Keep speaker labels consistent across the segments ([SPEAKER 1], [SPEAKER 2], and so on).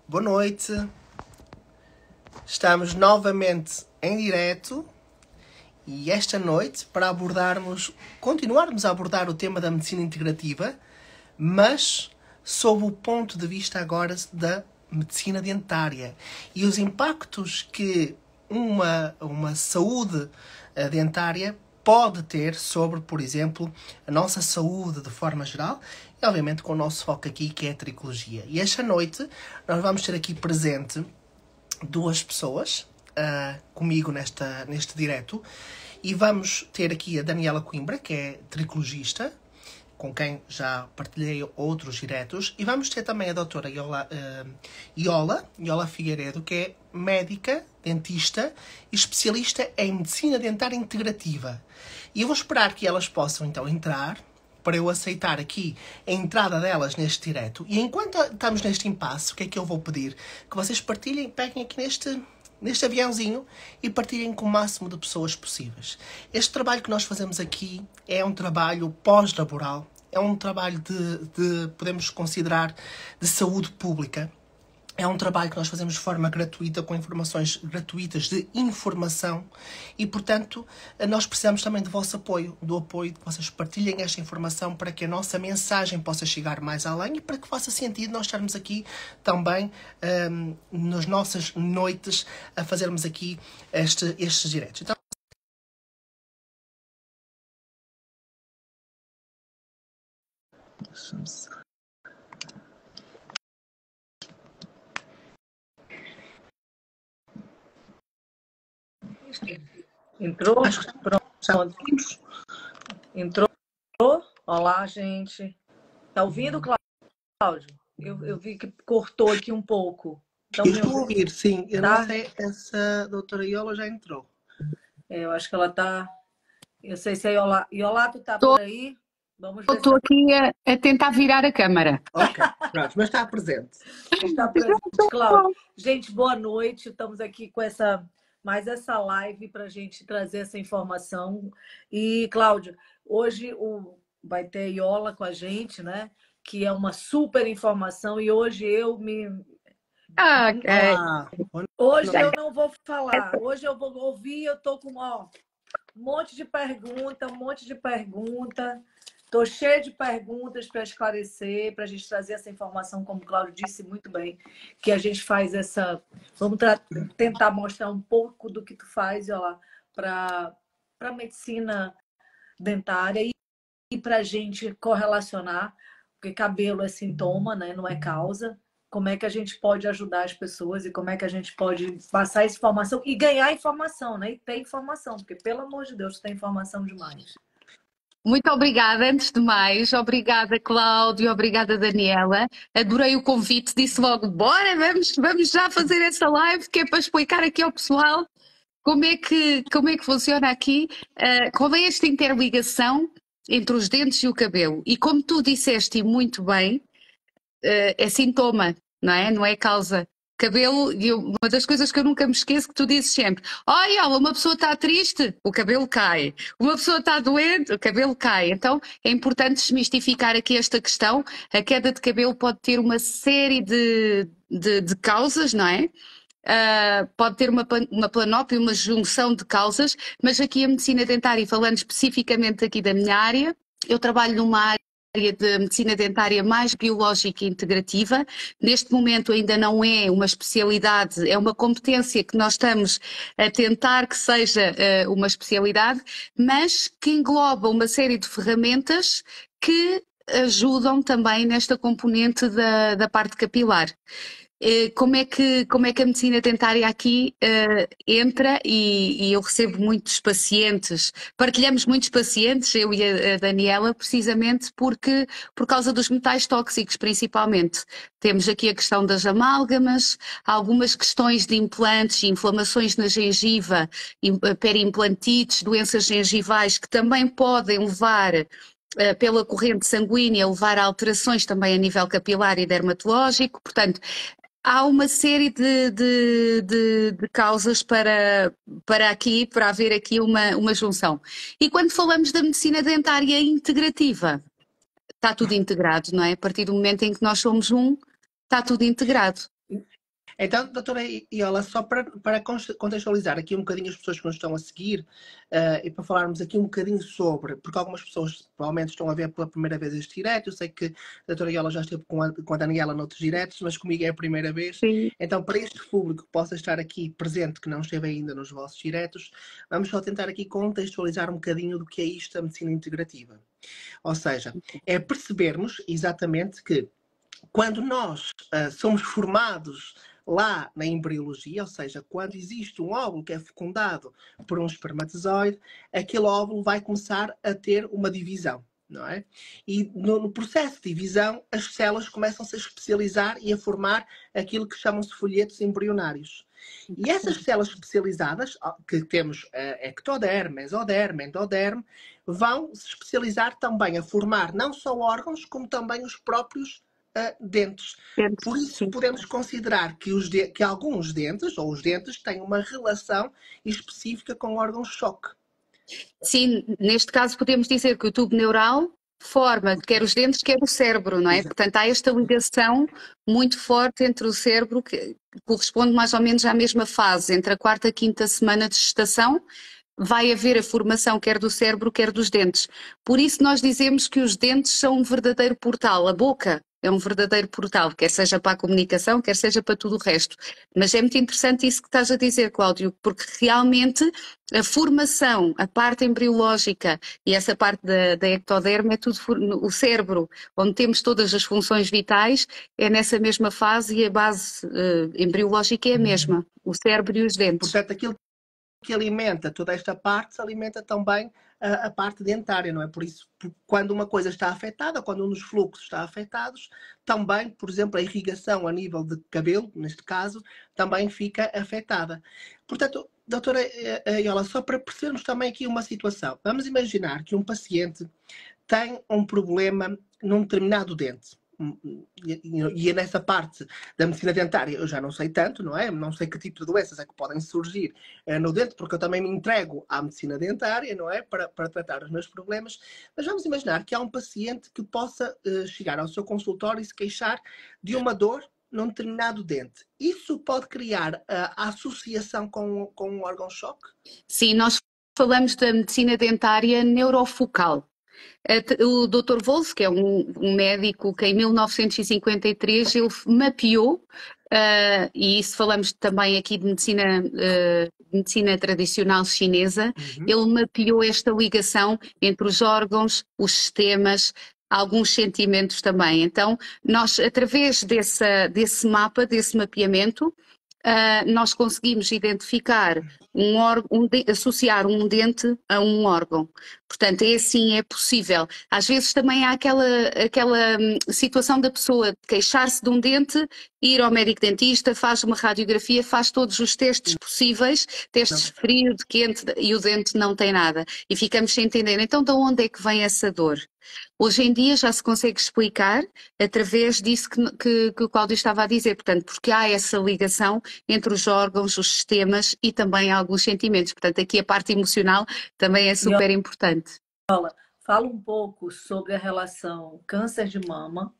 [SPEAKER 1] Boa noite. Estamos novamente em direto e esta noite para continuarmos a abordar o tema da medicina integrativa, mas sob o ponto de vista agora da medicina dentária e os impactos que uma saúde dentária pode ter sobre, por exemplo, a nossa saúde de forma geral e, obviamente, com o nosso foco aqui, que é a tricologia. E esta noite nós vamos ter aqui presente duas pessoas comigo neste direto e vamos ter aqui a Daniela Coimbra, que é tricologista, com quem já partilhei outros diretos, e vamos ter também a doutora Iola Figueiredo, que é médica, dentista e especialista em medicina dentária integrativa. E eu vou esperar que elas possam então entrar, para eu aceitar aqui a entrada delas neste direto. E enquanto estamos neste impasse, o que é que eu vou pedir? Que vocês partilhem, peguem aqui neste aviãozinho e partilhem com o máximo de pessoas possíveis. Este trabalho que nós fazemos aqui é um trabalho pós-laboral, é um trabalho podemos considerar, de saúde pública. É um trabalho que nós fazemos de forma gratuita, com informações gratuitas de informação e, portanto, nós precisamos também do vosso apoio, do apoio de que vocês partilhem esta informação para que a nossa mensagem possa chegar mais além e para que faça sentido nós estarmos aqui também nas nossas noites a fazermos aqui estes diretos. Então,
[SPEAKER 2] Entrou? Pronto. Entrou? Olá, gente. Tá ouvindo, Cláudio? Eu vi que cortou aqui um pouco.
[SPEAKER 1] Então, estou a ouvir, sim. Eu
[SPEAKER 2] tá?
[SPEAKER 1] não sei se a doutora Iola já entrou.
[SPEAKER 2] Eu acho que ela tá... Eu sei se é Iola. Iola, tu tá por aí?
[SPEAKER 3] Vamos ver. Estou aqui a tentar virar a câmara.
[SPEAKER 1] Ok, pronto, mas está presente.
[SPEAKER 2] Está presente, Cláudio. Gente, boa noite. Estamos aqui com mais essa live para a gente trazer essa informação. E, Cláudio, hoje vai ter Iola com a gente, né? Que é uma super informação. E hoje eu me... Hoje eu não vou falar. Hoje eu vou ouvir. Eu estou com um monte de pergunta, Estou cheia de perguntas para esclarecer, para a gente trazer essa informação, como o Cláudio disse muito bem, que a gente faz essa... Vamos tentar mostrar um pouco do que tu faz, olha lá, para a medicina dentária e para a gente correlacionar, porque cabelo é sintoma, né? Não é causa. Como é que a gente pode ajudar as pessoas e como é que a gente pode passar essa informação e ganhar informação, né? E ter informação, porque, pelo amor de Deus, tem informação demais.
[SPEAKER 3] Muito obrigada, antes de mais. Obrigada, Cláudio. Obrigada, Daniela. Adorei o convite. Disse logo, bora, vamos já fazer essa live, que é para explicar aqui ao pessoal como é que funciona aqui, qual é esta interligação entre os dentes e o cabelo. E como tu disseste muito bem, é sintoma, não é? Não é causa. Cabelo, uma das coisas que eu nunca me esqueço que tu dizes sempre: olha, uma pessoa está triste, o cabelo cai. Uma pessoa está doente, o cabelo cai. Então é importante desmistificar aqui esta questão. A queda de cabelo pode ter uma série de causas, não é? Pode ter uma panóplia, uma junção de causas, mas aqui a medicina dentária, falando especificamente aqui da minha área, eu trabalho numa área de medicina dentária mais biológica e integrativa. Neste momento ainda não é uma especialidade, é uma competência que nós estamos a tentar que seja uma especialidade, mas que engloba uma série de ferramentas que ajudam também nesta componente da parte capilar. Como é que a medicina dentária aqui entra e eu recebo muitos pacientes, partilhamos muitos pacientes, eu e a Daniela, precisamente por causa dos metais tóxicos, principalmente. Temos aqui a questão das amálgamas, algumas questões de implantes, inflamações na gengiva, perimplantites, doenças gengivais que também podem levar pela corrente sanguínea, levar a alterações também a nível capilar e dermatológico. Portanto, há uma série de causas para haver aqui uma junção. E quando falamos da medicina dentária integrativa, está tudo integrado, não é? A partir do momento em que nós somos está tudo integrado.
[SPEAKER 1] Então, doutora Iola, só para contextualizar aqui um bocadinho as pessoas que nos estão a seguir e para falarmos aqui um bocadinho sobre, porque algumas pessoas provavelmente estão a ver pela primeira vez este direto, eu sei que a doutora Iola já esteve com a Daniela noutros diretos, mas comigo é a primeira vez.
[SPEAKER 3] Sim.
[SPEAKER 1] Então, para este público que possa estar aqui presente, que não esteve ainda nos vossos diretos, vamos só tentar aqui contextualizar um bocadinho do que é isto, a medicina integrativa. Ou seja, é percebermos exatamente que quando nós somos formados lá na embriologia, ou seja, quando existe um óvulo que é fecundado por um espermatozoide, aquele óvulo vai começar a ter uma divisão, não é? E no processo de divisão, as células começam-se a especializar e a formar aquilo que chamam-se folhetos embrionários. E essas células especializadas, que temos ectoderme, mesoderme, endoderme, vão se especializar também a formar não só órgãos, como também os próprios dentes. Por isso, podemos considerar que alguns dentes, ou os dentes, têm uma relação específica com o órgão-choque.
[SPEAKER 3] Sim, neste caso podemos dizer que o tubo neural forma quer os dentes, quer o cérebro, não é?
[SPEAKER 1] Exato.
[SPEAKER 3] Portanto, há esta ligação muito forte entre o cérebro, que corresponde mais ou menos à mesma fase, entre a quarta e quinta semana de gestação, vai haver a formação quer do cérebro, quer dos dentes. Por isso nós dizemos que os dentes são um verdadeiro portal, a boca é um verdadeiro portal, quer seja para a comunicação, quer seja para tudo o resto. Mas é muito interessante isso que estás a dizer, Cláudio, porque realmente a formação, a parte embriológica e essa parte da ectoderme é tudo o cérebro, onde temos todas as funções vitais, é nessa mesma fase e a base embriológica é a mesma, o cérebro e os dentes.
[SPEAKER 1] Portanto, aquilo que alimenta toda esta parte, alimenta também a parte dentária, não é? Por isso, quando uma coisa está afetada, quando um dos fluxos está afetado, também, por exemplo, a irrigação a nível de cabelo, neste caso, também fica afetada. Portanto, doutora Iola, só para percebermos também aqui uma situação. Vamos imaginar que um paciente tem um problema num determinado dente. E nessa parte da medicina dentária eu já não sei tanto, não é? Não sei que tipo de doenças é que podem surgir no dente, porque eu também me entrego à medicina dentária, não é? Para tratar os meus problemas. Mas vamos imaginar que há um paciente que possa chegar ao seu consultório e se queixar de uma dor num determinado dente. Isso pode criar a associação com um órgão-choque?
[SPEAKER 3] Sim, nós falamos da medicina dentária neurofocal. O Dr. Wolff, que é um médico que em 1953 ele mapeou, e isso falamos também aqui de medicina tradicional chinesa, ele mapeou esta ligação entre os órgãos, os sistemas, alguns sentimentos também. Então, nós, através desse mapa, desse mapeamento, nós conseguimos identificar associar um dente a um órgão. Portanto, é assim, é possível. Às vezes também há aquela situação da pessoa queixar-se de um dente, ir ao médico dentista, faz uma radiografia, faz todos os testes possíveis, testes de frio, de quente, e o dente não tem nada. E ficamos sem entender. Então, de onde é que vem essa dor? Hoje em dia já se consegue explicar através disso que o Cláudio estava a dizer, portanto, porque há essa ligação entre os órgãos, os sistemas e também alguns sentimentos. Portanto, aqui a parte emocional também é super importante.
[SPEAKER 2] Fala um pouco sobre a relação câncer de mama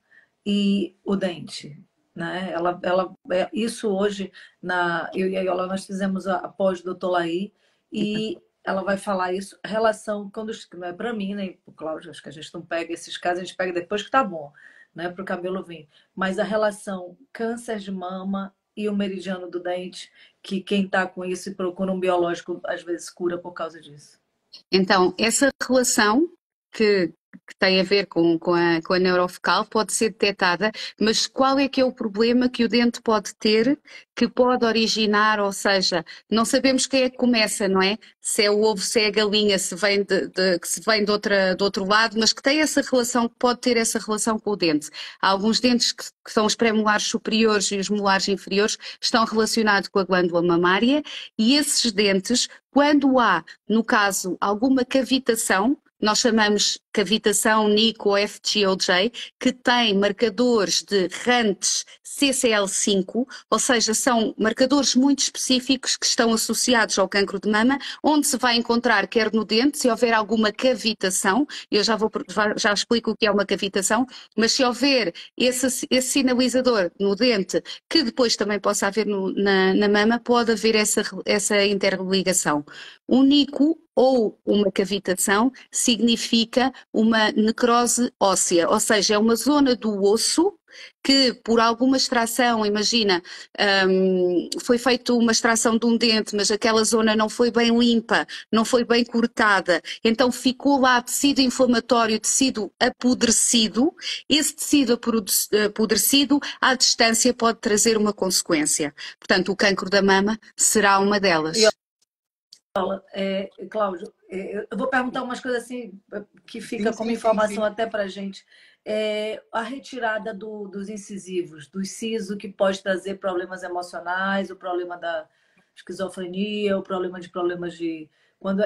[SPEAKER 2] e o dente. Né? Isso hoje, eu e a Iola, nós fizemos a pós-doutor Laí e ela vai falar isso, relação, quando não é para mim, nem para o Cláudio, acho que a gente não pega esses casos, a gente pega depois que tá bom, né, para o cabelo vir. Mas a relação câncer de mama e o meridiano do dente, que quem está com isso e procura um biológico, às vezes cura por causa disso.
[SPEAKER 3] Então, essa relação que tem a ver com a neurofocal pode ser detectada, mas qual é que é o problema que o dente pode ter, que pode originar, ou seja, não sabemos quem é que começa, não é? Se é o ovo, se é a galinha, se vem do outro lado, mas que tem essa relação, que pode ter essa relação com o dente. Há alguns dentes que são os pré-molares superiores e os molares inferiores, estão relacionados com a glândula mamária, e esses dentes, quando há, no caso, alguma cavitação, nós chamamos cavitação NIC ou FGOJ, que tem marcadores de RANTES CCL5, ou seja, são marcadores muito específicos que estão associados ao cancro de mama, onde se vai encontrar, quer no dente, se houver alguma cavitação, eu já explico o que é uma cavitação, mas se houver esse sinalizador no dente, que depois também possa haver na mama, pode haver essa interligação. O NICO ou uma cavitação significa uma necrose óssea, ou seja, é uma zona do osso que por alguma extração, imagina, foi feita uma extração de um dente, mas aquela zona não foi bem limpa, não foi bem cortada, então ficou lá tecido inflamatório, tecido apodrecido. Esse tecido apodrecido, à distância, pode trazer uma consequência. Portanto, o cancro da mama será uma delas.
[SPEAKER 2] Cláudio, eu vou perguntar umas coisas assim que fica como informação até para a gente. A retirada dos incisivos, do siso, que pode trazer problemas emocionais, o problema da esquizofrenia, o problemas de...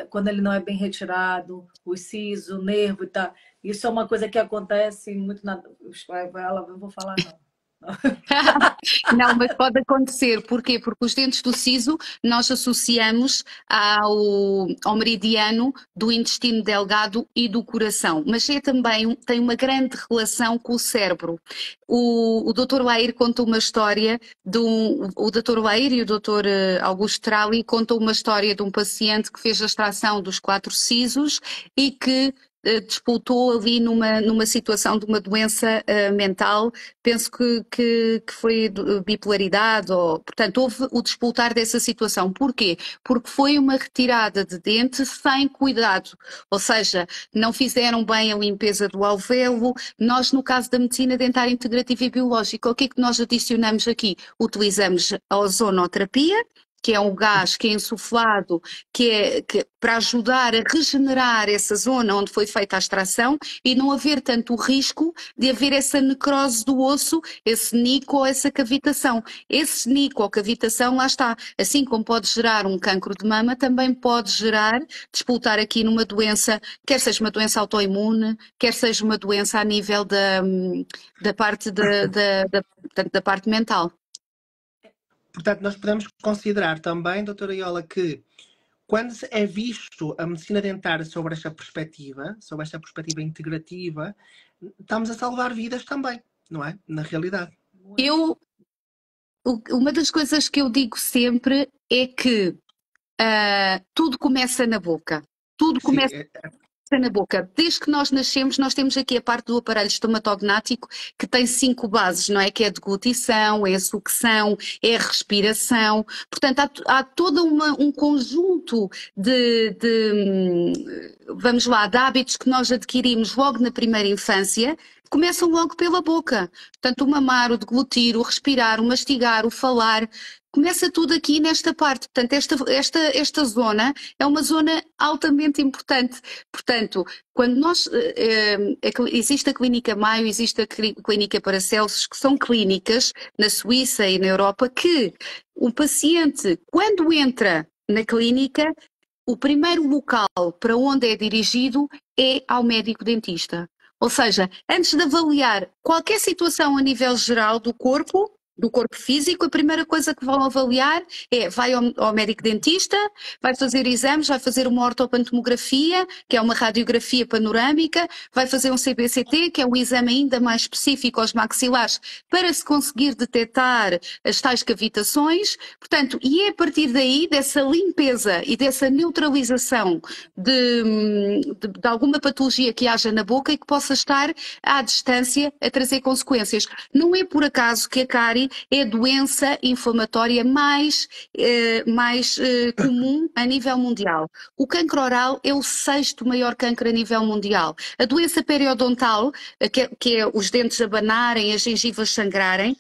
[SPEAKER 2] Quando ele não é bem retirado, o siso, o nervo e tal. Isso é uma coisa que acontece muito na... Ela, não vou falar, não.
[SPEAKER 3] Não, mas pode acontecer. Porquê? Porque os dentes do siso nós associamos ao meridiano do intestino delgado e do coração, mas também tem uma grande relação com o cérebro. O Dr. Lair conta uma história o Dr. Lair e o Dr. Augusto Trali contam uma história de um paciente que fez a extração dos 4 sisos e que disputou ali numa situação de uma doença mental, penso que foi bipolaridade, portanto houve o disputar dessa situação. Porquê? Porque foi uma retirada de dente sem cuidado, ou seja, não fizeram bem a limpeza do alvéolo. Nós, no caso da medicina dentária integrativa e biológica, o que é que nós adicionamos aqui? Utilizamos a ozonoterapia, que é um gás que é insuflado, que para ajudar a regenerar essa zona onde foi feita a extração e não haver tanto o risco de haver essa necrose do osso, esse nico ou essa cavitação. Esse nico ou cavitação, lá está, assim como pode gerar um cancro de mama, também pode disputar aqui numa doença, quer seja uma doença autoimune, quer seja uma doença a nível da parte da parte mental.
[SPEAKER 1] Portanto, nós podemos considerar também, doutora Iola, que quando é visto a medicina dentária sobre esta perspectiva integrativa, estamos a salvar vidas também, não é? Na realidade.
[SPEAKER 3] Uma das coisas que eu digo sempre é que tudo começa na boca. Tudo começa na boca. Desde que nós nascemos, nós temos aqui a parte do aparelho estomatognático que tem 5 bases, não é? Que é a deglutição, é a sucção, é a respiração. Portanto, há todo um conjunto vamos lá, de hábitos que nós adquirimos logo na primeira infância, começam logo pela boca. Portanto, o mamar, o deglutir, o respirar, o mastigar, o falar, começa tudo aqui nesta parte. Portanto, esta zona é uma zona altamente importante. Portanto, quando existe a Clínica Maio, existe a Clínica Paracelsus, que são clínicas na Suíça e na Europa, que o paciente, quando entra na clínica, o primeiro local para onde é dirigido é ao médico dentista. Ou seja, antes de avaliar qualquer situação a nível geral do corpo físico, a primeira coisa que vão avaliar vai ao médico dentista, vai fazer exames, vai fazer uma ortopantomografia, que é uma radiografia panorâmica, vai fazer um CBCT, que é um exame ainda mais específico aos maxilares, para se conseguir detectar as tais cavitações. Portanto, e é a partir daí, dessa limpeza e dessa neutralização de alguma patologia que haja na boca e que possa estar à distância a trazer consequências. Não é por acaso que a cárie é a doença inflamatória mais comum a nível mundial. O cancro oral é o 6º maior cancro a nível mundial. A doença periodontal, que é os dentes abanarem, as gengivas sangrarem,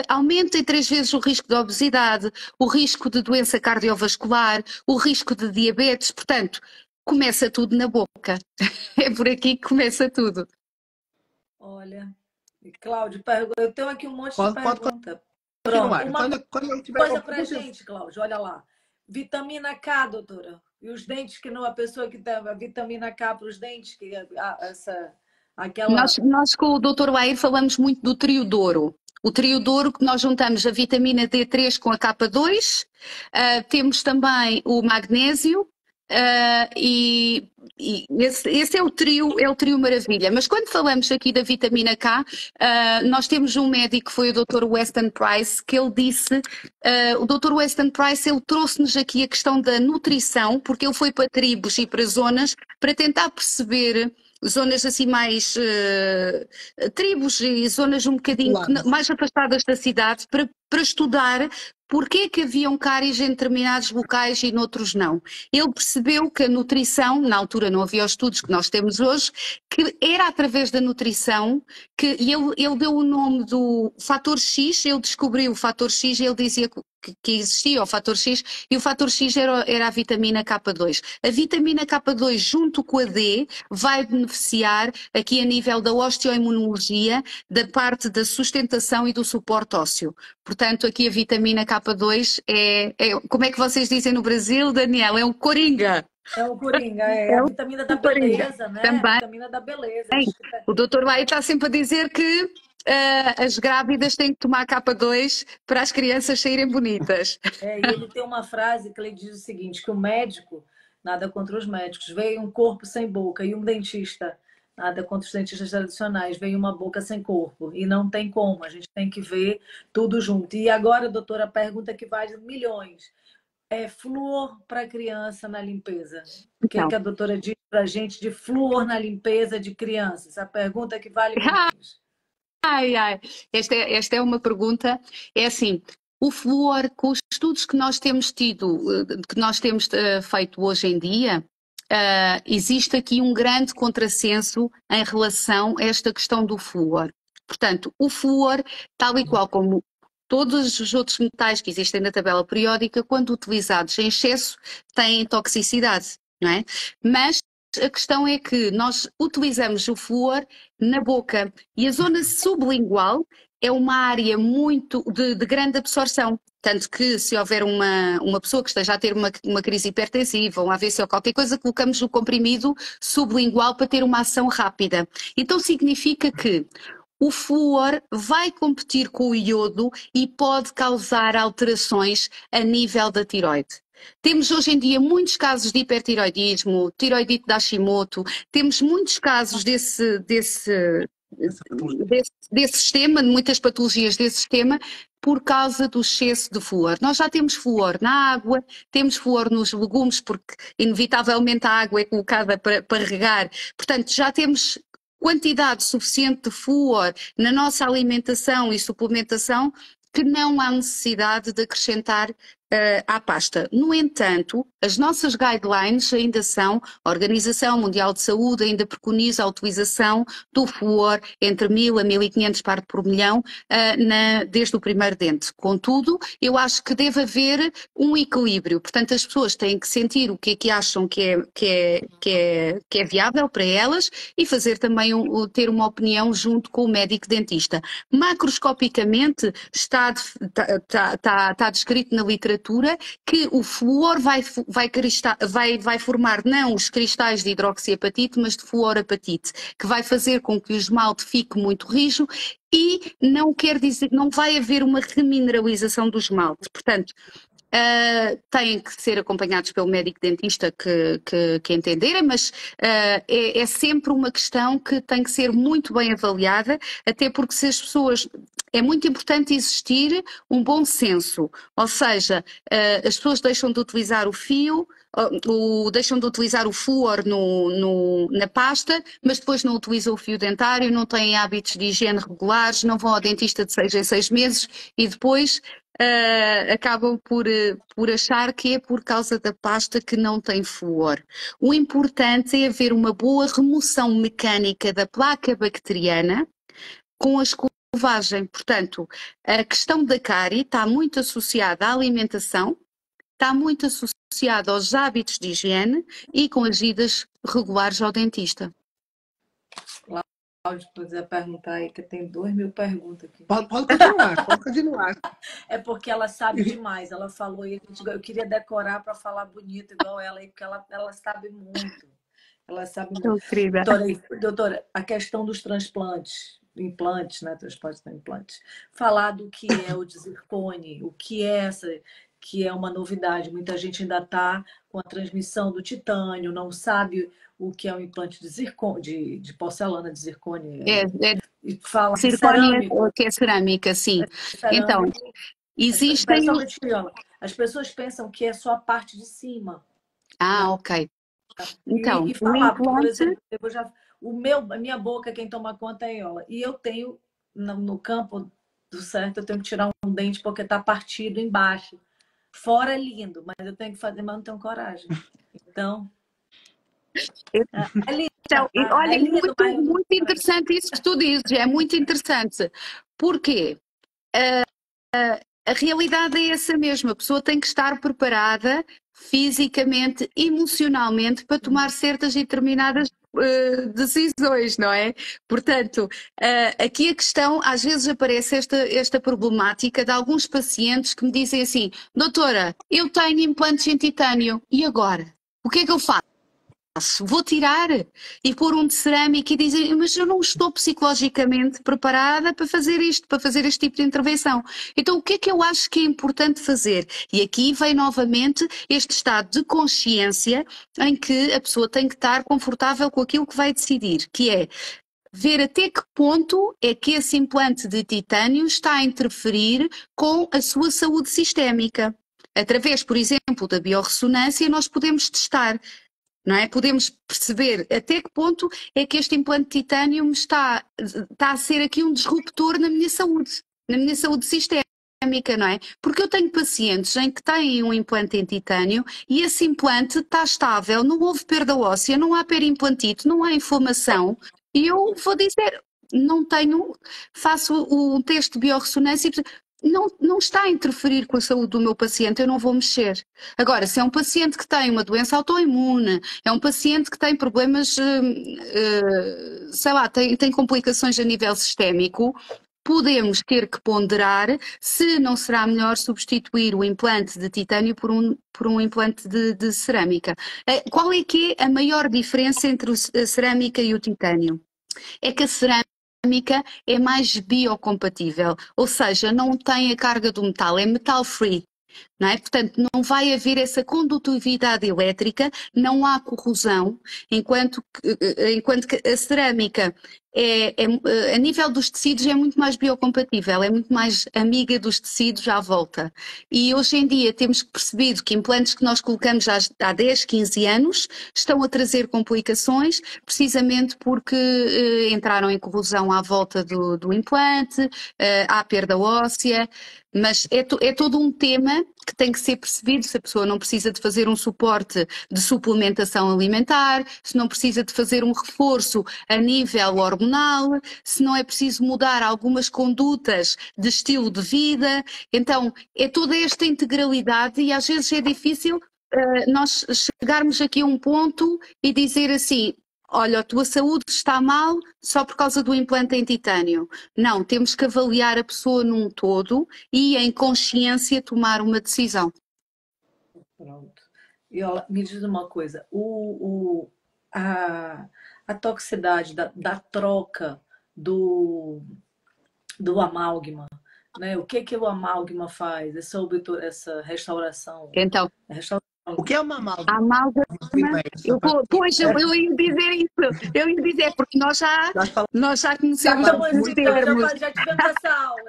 [SPEAKER 3] aumenta em 3 vezes o risco de obesidade, o risco de doença cardiovascular, o risco de diabetes. Portanto, começa tudo na boca. É por aqui que começa tudo.
[SPEAKER 2] Olha... Cláudio, eu tenho aqui um monte de perguntas.
[SPEAKER 1] Pronto,
[SPEAKER 2] uma coisa pra gente, Cláudio, olha lá. Vitamina K, doutora. E os dentes que não, a pessoa que tem a vitamina K para os dentes, que aquela.
[SPEAKER 3] Nós com o Dr. Lair falamos muito do trio Douro. O trio Douro, que nós juntamos a vitamina D3 com a K2, temos também o magnésio, e esse é o trio maravilha. Mas quando falamos aqui da vitamina K, nós temos um médico, que foi o Dr. Weston Price, que ele disse, o Dr. Weston Price, ele trouxe-nos aqui a questão da nutrição, porque ele foi para tribos e para zonas, para tentar perceber zonas assim mais tribos e zonas um bocadinho mais afastadas da cidade, para estudar porque é que haviam cáries em determinados locais e noutros não. Ele percebeu que a nutrição, na altura não havia os estudos que nós temos hoje, que era através da nutrição, e ele deu o nome do fator X, ele descobriu o fator X, ele dizia que existia o fator X, e o fator X era a vitamina K2. A vitamina K2 junto com a D vai beneficiar aqui a nível da osteoimunologia, da parte da sustentação e do suporte ósseo. Portanto, aqui a vitamina K2 como é que vocês dizem no Brasil, Daniela? É um coringa.
[SPEAKER 2] É o coringa, é a vitamina da beleza, né?
[SPEAKER 3] Também.
[SPEAKER 2] A vitamina da beleza.
[SPEAKER 3] O Dr. Lai está sempre a dizer que as grávidas têm que tomar K2 para as crianças saírem bonitas.
[SPEAKER 2] E ele tem uma frase que ele diz o seguinte, que o médico, nada contra os médicos, veio um corpo sem boca, e um dentista, nada contra os dentistas tradicionais, veio uma boca sem corpo. E não tem como, a gente tem que ver tudo junto. E agora, doutora, a pergunta que vale milhões. É flúor para criança na limpeza. O que, que a doutora diz para a gente de flúor na limpeza de crianças? A pergunta que vale milhões.
[SPEAKER 3] Esta é uma pergunta, é assim, o flúor, com os estudos que nós temos tido, que nós temos feito hoje em dia, existe aqui um grande contrassenso em relação a esta questão do flúor. Portanto, o flúor, tal e qual como todos os outros metais que existem na tabela periódica, quando utilizados em excesso, têm toxicidade, não é? Mas a questão é que nós utilizamos o flúor na boca e a zona sublingual é uma área muito de grande absorção. Tanto que se houver uma pessoa que esteja a ter uma crise hipertensiva, um AVC ou qualquer coisa, colocamos o comprimido sublingual para ter uma ação rápida. Então significa que o flúor vai competir com o iodo e pode causar alterações a nível da tiroide. Temos hoje em dia muitos casos de hipertiroidismo, tiroidite de Hashimoto, temos muitos casos desse sistema, de muitas patologias desse sistema, por causa do excesso de flúor. Nós já temos flúor na água, temos flúor nos legumes, porque inevitavelmente a água é colocada para regar, portanto já temos quantidade suficiente de flúor na nossa alimentação e suplementação que não há necessidade de acrescentar à pasta. No entanto, as nossas guidelines ainda são, a Organização Mundial de Saúde ainda preconiza a utilização do flúor entre 1000 a 1500 partes por milhão desde o primeiro dente. Contudo, eu acho que deve haver um equilíbrio, portanto as pessoas têm que sentir o que é que acham que é viável para elas e fazer também ter uma opinião junto com o médico dentista. Macroscopicamente está descrito na literatura que o flúor vai formar não os cristais de hidroxiapatite, mas de fluorapatite, que vai fazer com que o esmalte fique muito rijo e não quer dizer, não vai haver uma remineralização do esmalte. Portanto, têm que ser acompanhados pelo médico dentista que entenderem, mas é sempre uma questão que tem que ser muito bem avaliada, até porque se as pessoas... É muito importante existir um bom senso, ou seja, as pessoas deixam de utilizar o fio, deixam de utilizar o flúor na pasta, mas depois não utilizam o fio dentário, não têm hábitos de higiene regulares, não vão ao dentista de 6 em 6 meses e depois acabam por achar que é por causa da pasta que não tem flúor. O importante é haver uma boa remoção mecânica da placa bacteriana com a escovagem. Portanto, a questão da cárie está muito associada à alimentação, está muito associada aos hábitos de higiene e com as idas regulares ao dentista.
[SPEAKER 2] Cláudio quiser perguntar aí, que tem 2.000 perguntas aqui.
[SPEAKER 1] Pode continuar, pode continuar.
[SPEAKER 2] É porque ela sabe demais. Ela falou e eu queria decorar para falar bonito igual ela, porque ela sabe muito. Ela sabe muito.
[SPEAKER 3] Então, querida.
[SPEAKER 2] Doutora, a questão dos transplantes, implantes, né? Transplantes não implantes. Falar do que é o de zircone, o que é essa, que é uma novidade. Muita gente ainda está com a transmissão do titânio, não sabe o que é um implante de zircone, de porcelana de zircone. E fala
[SPEAKER 3] zircone que é cerâmica, sim. Então, existem...
[SPEAKER 2] As pessoas pensam que é só a parte de cima.
[SPEAKER 3] Ah, ok. Então,
[SPEAKER 2] e falar, por exemplo, a minha boca, quem toma conta é ela. E eu tenho, no campo do certo, eu tenho que tirar um dente porque está partido embaixo. Fora é lindo, mas eu tenho que fazer, mas não tenho coragem. Então...
[SPEAKER 3] Então, olha, muito interessante isso que tu dizes, é muito interessante. Porquê? A realidade é essa mesma, a pessoa tem que estar preparada fisicamente, emocionalmente, para tomar certas e determinadas decisões, não é? Portanto, aqui a questão, às vezes aparece esta problemática de alguns pacientes que me dizem assim: doutora, eu tenho implantes em titânio, e agora? O que é que eu faço? Vou tirar e pôr um de cerâmica e dizer, mas eu não estou psicologicamente preparada para fazer isto, para fazer este tipo de intervenção. Então, o que é que eu acho que é importante fazer? E aqui vem novamente este estado de consciência em que a pessoa tem que estar confortável com aquilo que vai decidir, que é ver até que ponto é que esse implante de titânio está a interferir com a sua saúde sistémica. Através, por exemplo, da biorressonância, nós podemos testar. Não é? Podemos perceber até que ponto é que este implante de titânio está a ser aqui um disruptor na minha saúde sistémica, não é? Porque eu tenho pacientes em que têm um implante em titânio e esse implante está estável, não houve perda óssea, não há periimplantite, não há inflamação, e eu vou dizer, faço um teste de biorressonância e não está a interferir com a saúde do meu paciente, eu não vou mexer. Agora, se é um paciente que tem uma doença autoimune, é um paciente que tem problemas, sei lá, tem complicações a nível sistémico, podemos ter que ponderar se não será melhor substituir o implante de titânio por um implante de cerâmica. Qual é que é a maior diferença entre a cerâmica e o titânio? É que a cerâmica é mais biocompatível, ou seja, não tem a carga do metal, é metal free. Não é? Portanto, não vai haver essa condutividade elétrica, não há corrosão, enquanto que a cerâmica a nível dos tecidos é muito mais biocompatível, é muito mais amiga dos tecidos à volta. E hoje em dia temos percebido que implantes que nós colocamos há 10, 15 anos estão a trazer complicações, precisamente porque entraram em corrosão à volta do implante, há perda óssea. Mas é todo um tema que tem que ser percebido, se a pessoa não precisa de fazer um suporte de suplementação alimentar, se não precisa de fazer um reforço a nível hormonal, se não é preciso mudar algumas condutas de estilo de vida. Então, é toda esta integralidade e às vezes é difícil nós chegarmos aqui a um ponto e dizer assim: olha, a tua saúde está mal só por causa do implante em titânio. Não, temos que avaliar a pessoa num todo e em consciência tomar uma decisão.
[SPEAKER 2] Pronto. E olha, me diz uma coisa, a toxicidade da troca do amálgama, né? O que o amálgama faz? Essa restauração.
[SPEAKER 3] Então,
[SPEAKER 1] o que é uma amálgama?
[SPEAKER 3] A amálgama, eu ia dizer isso. Eu ia dizer, porque nós já conhecemos os termos.
[SPEAKER 2] Já tivemos essa aula.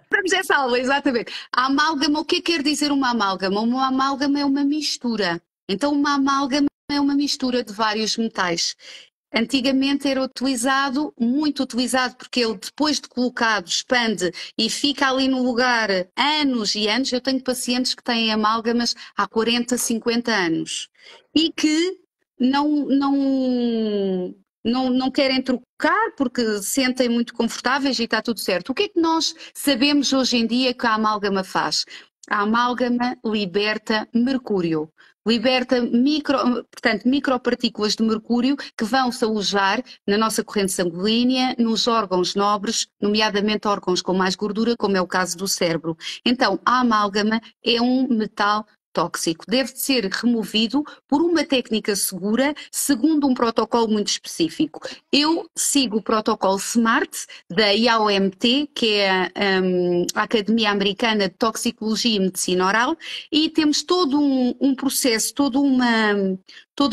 [SPEAKER 3] Temos essa aula, exatamente. A amálgama, o que quer dizer uma amálgama? Uma amálgama é uma mistura. Então, uma amálgama é uma mistura de vários metais. Antigamente era muito utilizado, porque ele depois de colocado expande e fica ali no lugar anos e anos. Eu tenho pacientes que têm amálgamas há 40, 50 anos e que não querem trocar porque se sentem muito confortáveis e está tudo certo. O que é que nós sabemos hoje em dia que a amálgama faz? A amálgama liberta mercúrio. liberta portanto, micropartículas de mercúrio que vão se alojar na nossa corrente sanguínea, nos órgãos nobres, nomeadamente órgãos com mais gordura, como é o caso do cérebro. Então, a amálgama é um metal tóxico. Deve ser removido por uma técnica segura, segundo um protocolo muito específico. Eu sigo o protocolo SMART da IAOMT, que é a Academia Americana de Toxicologia e Medicina Oral, e temos todo um processo, toda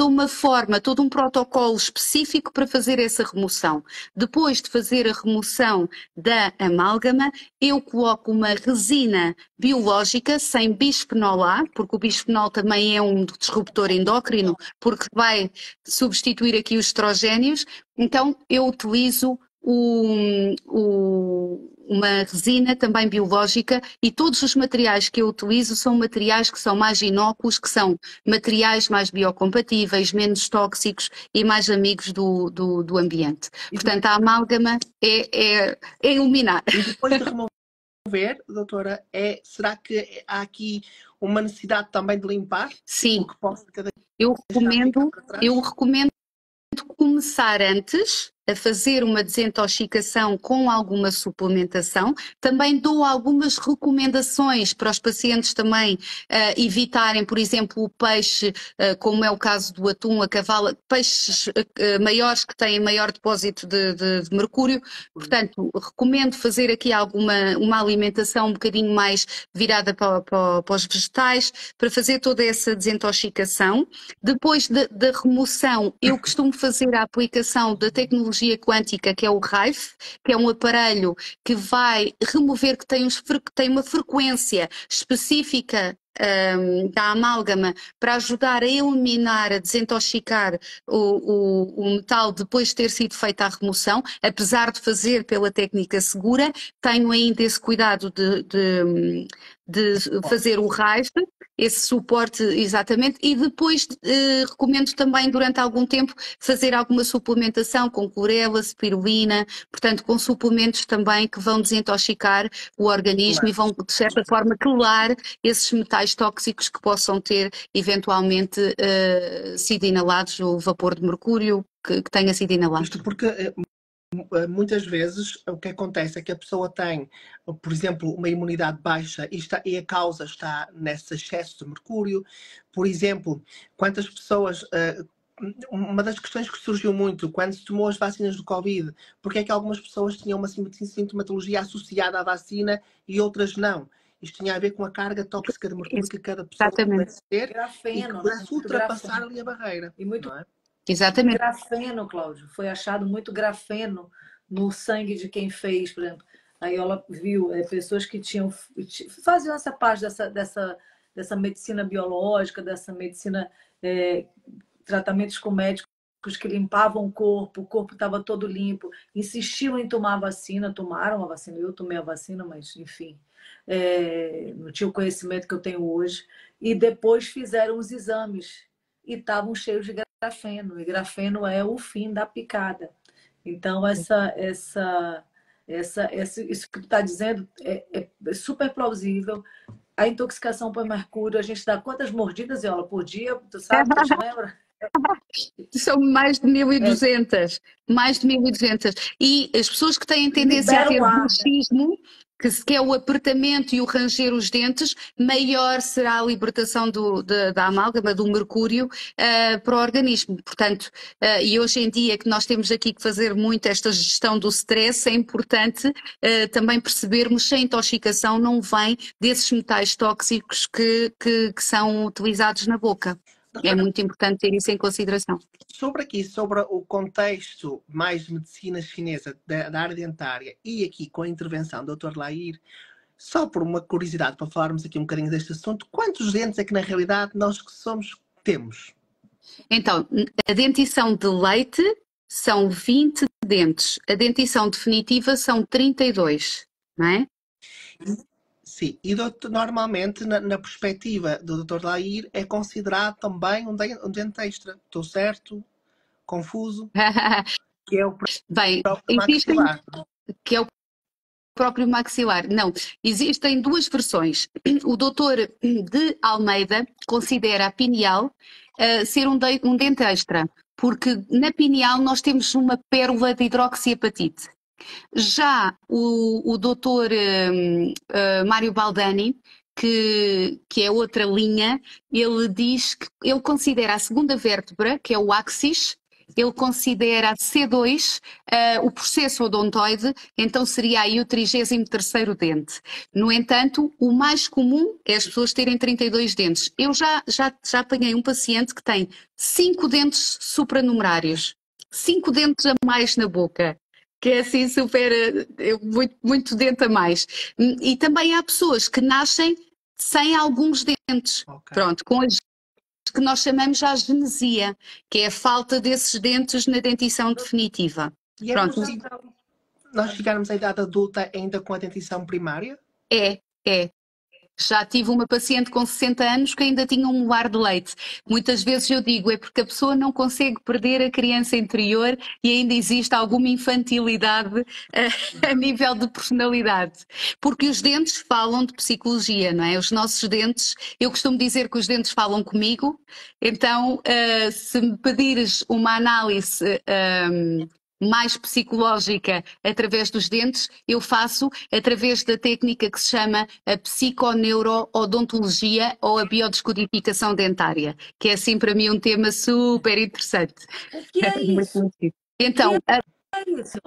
[SPEAKER 3] uma forma, todo um protocolo específico para fazer essa remoção. Depois de fazer a remoção da amálgama, eu coloco uma resina biológica sem bisfenol A, porque o bisfenol também é um disruptor endócrino, porque vai substituir aqui os estrogénios. Então eu utilizo uma resina também biológica, e todos os materiais que eu utilizo são materiais que são mais inócuos, que são materiais mais biocompatíveis, menos tóxicos e mais amigos do ambiente. Portanto, a amálgama é eliminar.
[SPEAKER 1] E depois de remover, doutora, será que há aqui uma necessidade também de limpar?
[SPEAKER 3] Sim,
[SPEAKER 1] O que possa
[SPEAKER 3] eu recomendo começar antes a fazer uma desintoxicação com alguma suplementação. Também dou algumas recomendações para os pacientes também evitarem, por exemplo, o peixe, como é o caso do atum, a cavala, peixes maiores que têm maior depósito de mercúrio. Portanto, recomendo fazer aqui uma alimentação um bocadinho mais virada para os vegetais, para fazer toda essa desintoxicação. Depois da remoção, eu costumo fazer a aplicação da tecnologia quântica, que é o RIFE, que é um aparelho que vai remover, que tem uma frequência específica da amálgama para ajudar a eliminar, a desintoxicar o metal depois de ter sido feita a remoção. Apesar de fazer pela técnica segura, tenho ainda esse cuidado de fazer o RIFE, esse suporte exatamente, e depois recomendo também durante algum tempo fazer alguma suplementação com clorela, spirulina, portanto com suplementos também que vão desintoxicar o organismo e vão de certa forma quelar esses metais tóxicos que possam ter eventualmente sido inalados, o vapor de mercúrio que tenha sido inalado.
[SPEAKER 1] Isto porque muitas vezes o que acontece é que a pessoa tem, por exemplo, uma imunidade baixa e a causa está nesse excesso de mercúrio. Por exemplo, quantas pessoas... uma das questões que surgiu muito quando se tomou as vacinas do Covid, porque é que algumas pessoas tinham uma sintomatologia associada à vacina e outras não? Isto tinha a ver com a carga tóxica de mercúrio que cada pessoa pudesse ter
[SPEAKER 2] grafeno,
[SPEAKER 1] e que pudesse ultrapassar ali a barreira.
[SPEAKER 2] E muito
[SPEAKER 1] não é?
[SPEAKER 3] Exatamente.
[SPEAKER 2] Grafeno, Cláudio. Foi achado muito grafeno no sangue de quem fez, por exemplo. Aí ela viu pessoas que faziam essa parte dessa medicina biológica, dessa medicina, tratamentos com médicos que limpavam o corpo estava todo limpo, insistiam em tomar a vacina, tomaram a vacina, eu tomei a vacina, mas enfim, não tinha o conhecimento que eu tenho hoje, e depois fizeram os exames e estavam cheios de grafeno, e grafeno é o fim da picada. Então, isso que tu está dizendo é super plausível. A intoxicação por mercúrio, a gente dá quantas mordidas, Viola, por dia? Tu sabe, tu te lembra?
[SPEAKER 3] São mais de 1.200. Mais de 1.200. E as pessoas que têm tendência a ter bruxismo, que é o apertamento e o ranger os dentes, maior será a libertação da amálgama, do mercúrio, para o organismo. Portanto, e hoje em dia que nós temos aqui que fazer muito esta gestão do stress, é importante também percebermos se a intoxicação não vem desses metais tóxicos que são utilizados na boca. É muito importante ter isso em consideração.
[SPEAKER 1] Sobre o contexto mais de medicina chinesa da área dentária e aqui com a intervenção do Dr. Lair, só por uma curiosidade para falarmos aqui um bocadinho deste assunto, quantos dentes é que na realidade nós temos?
[SPEAKER 3] Então, a dentição de leite são 20 dentes, a dentição definitiva são 32, não é?
[SPEAKER 1] Sim, e normalmente na perspectiva do Dr. Lair é considerado também um dente extra. Estou certo? Confuso? Que é o
[SPEAKER 3] Bem,
[SPEAKER 1] maxilar.
[SPEAKER 3] que é o próprio maxilar. Não, existem duas versões. O doutor de Almeida considera a pineal ser um dente extra, porque na pineal nós temos uma pérola de hidroxiapatite. Já o doutor Mário Baldani, que é outra linha, ele diz que ele considera a segunda vértebra, que é o axis, ele considera a C2 o processo odontoide, então seria aí o 33º dente. No entanto, o mais comum é as pessoas terem 32 dentes. Eu já apanhei um paciente que tem 5 dentes supranumerários, 5 dentes a mais na boca, que é assim super, muito dente a mais. E também há pessoas que nascem sem alguns dentes, pronto, com as que nós chamamos já genesia, que é a falta desses dentes na dentição definitiva.
[SPEAKER 1] E é
[SPEAKER 3] Pronto.
[SPEAKER 1] possível nós chegarmos à idade adulta ainda com a dentição primária?
[SPEAKER 3] É. Já tive uma paciente com 60 anos que ainda tinha um molar de leite. Muitas vezes eu digo, é porque a pessoa não consegue perder a criança interior e ainda existe alguma infantilidade a nível de personalidade. Porque os dentes falam de psicologia, não é? Os nossos dentes, eu costumo dizer que os dentes falam comigo, então se me pedires uma análise mais psicológica através dos dentes, eu faço através da técnica que se chama a psiconeuroodontologia ou a biodescodificação dentária, que é assim para mim um tema super interessante.
[SPEAKER 2] O que é isso?
[SPEAKER 3] Então,
[SPEAKER 2] Isso.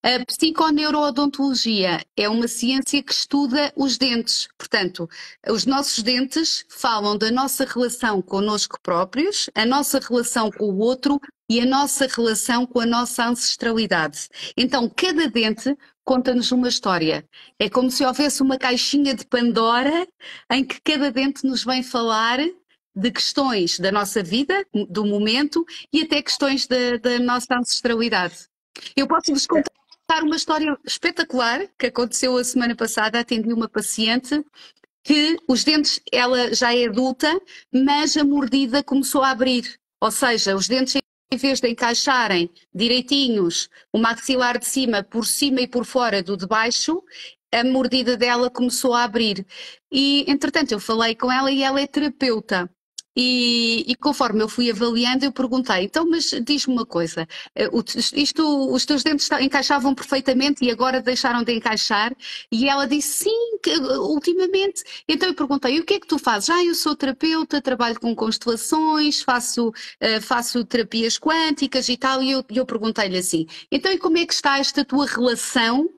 [SPEAKER 3] a psiconeuroodontologia é uma ciência que estuda os dentes. Portanto, os nossos dentes falam da nossa relação connosco próprios, a nossa relação com o outro e a nossa relação com a nossa ancestralidade. Então, cada dente conta-nos uma história. É como se houvesse uma caixinha de Pandora em que cada dente nos vem falar de questões da nossa vida, do momento, e até questões da nossa ancestralidade. Eu posso-vos contar uma história espetacular que aconteceu a semana passada. Atendi uma paciente que os dentes, ela já é adulta, mas a mordida começou a abrir. Ou seja, os dentes, em vez de encaixarem direitinhos, o maxilar de cima por cima e por fora do de baixo, a mordida dela começou a abrir. E, entretanto, eu falei com ela e ela é terapeuta. E conforme eu fui avaliando, eu perguntei, então, mas diz-me uma coisa, os teus dentes encaixavam perfeitamente e agora deixaram de encaixar? E ela disse, sim, ultimamente. Então eu perguntei, o que é que tu fazes? Eu sou terapeuta, trabalho com constelações, faço terapias quânticas e tal, e eu perguntei-lhe assim, então e como é que está esta tua relação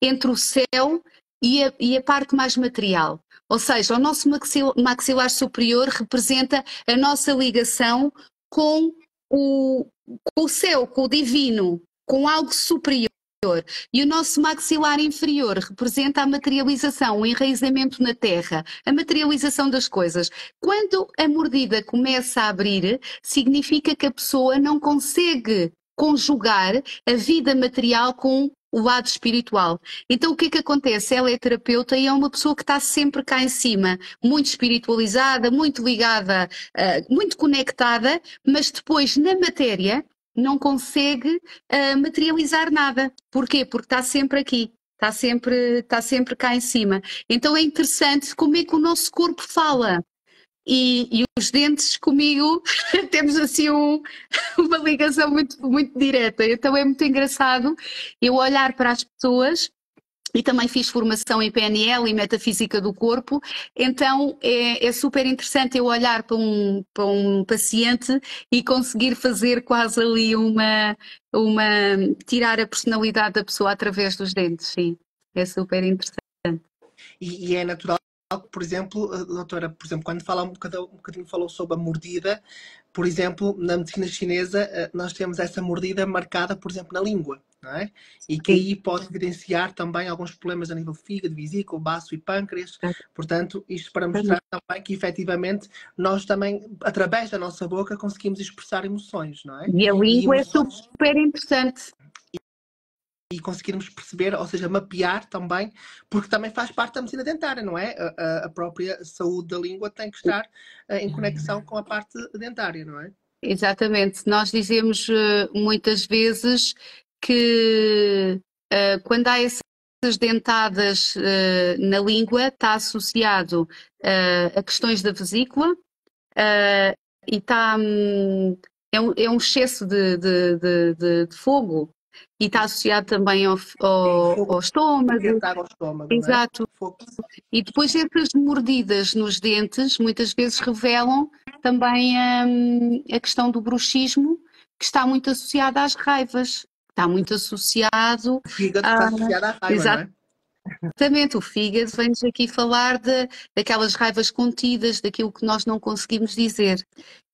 [SPEAKER 3] entre o céu e a parte mais material? Ou seja, o nosso maxilar superior representa a nossa ligação com o céu, com o divino, com algo superior. E o nosso maxilar inferior representa a materialização, o enraizamento na terra, a materialização das coisas. Quando a mordida começa a abrir, significa que a pessoa não consegue conjugar a vida material com o lado espiritual. Então o que é que acontece? Ela é terapeuta e é uma pessoa que está sempre cá em cima, muito espiritualizada, muito ligada, muito conectada, mas depois na matéria não consegue materializar nada. Porquê? Porque está sempre aqui. Está sempre cá em cima. Então é interessante como é que o nosso corpo fala. E os dentes comigo temos assim uma ligação muito, muito direta. Então é muito engraçado eu olhar para as pessoas, e também fiz formação em PNL e metafísica do corpo, então é super interessante eu olhar para um paciente e conseguir fazer quase ali tirar a personalidade da pessoa através dos dentes, sim. É super interessante.
[SPEAKER 1] E é natural, por exemplo, doutora, quando fala um bocadinho falou sobre a mordida, por exemplo, na medicina chinesa, nós temos essa mordida marcada, por exemplo, na língua, não é? E que aí pode evidenciar também alguns problemas a nível de fígado, vesícula, baço e pâncreas. Portanto, isto para mostrar também que, efetivamente, nós também, através da nossa boca, conseguimos expressar emoções, não é?
[SPEAKER 3] E a língua é super interessante.
[SPEAKER 1] E conseguirmos perceber, ou seja, mapear também, porque também faz parte da medicina dentária, não é? A própria saúde da língua tem que estar em conexão com a parte dentária, não é?
[SPEAKER 3] Exatamente. Nós dizemos muitas vezes que quando há essa dentadas na língua está associado a questões da vesícula e está, é um excesso de fogo e está associado também ao estômago.
[SPEAKER 1] Ao estômago,
[SPEAKER 3] Exato.
[SPEAKER 1] Não é? Fogo.
[SPEAKER 3] E depois essas mordidas nos dentes muitas vezes revelam também a questão do bruxismo, que está muito associado às raivas. Está muito associado...
[SPEAKER 1] O fígado está associado à raiva, não é?
[SPEAKER 3] Exatamente, o fígado vem-nos aqui falar daquelas raivas contidas, daquilo que nós não conseguimos dizer.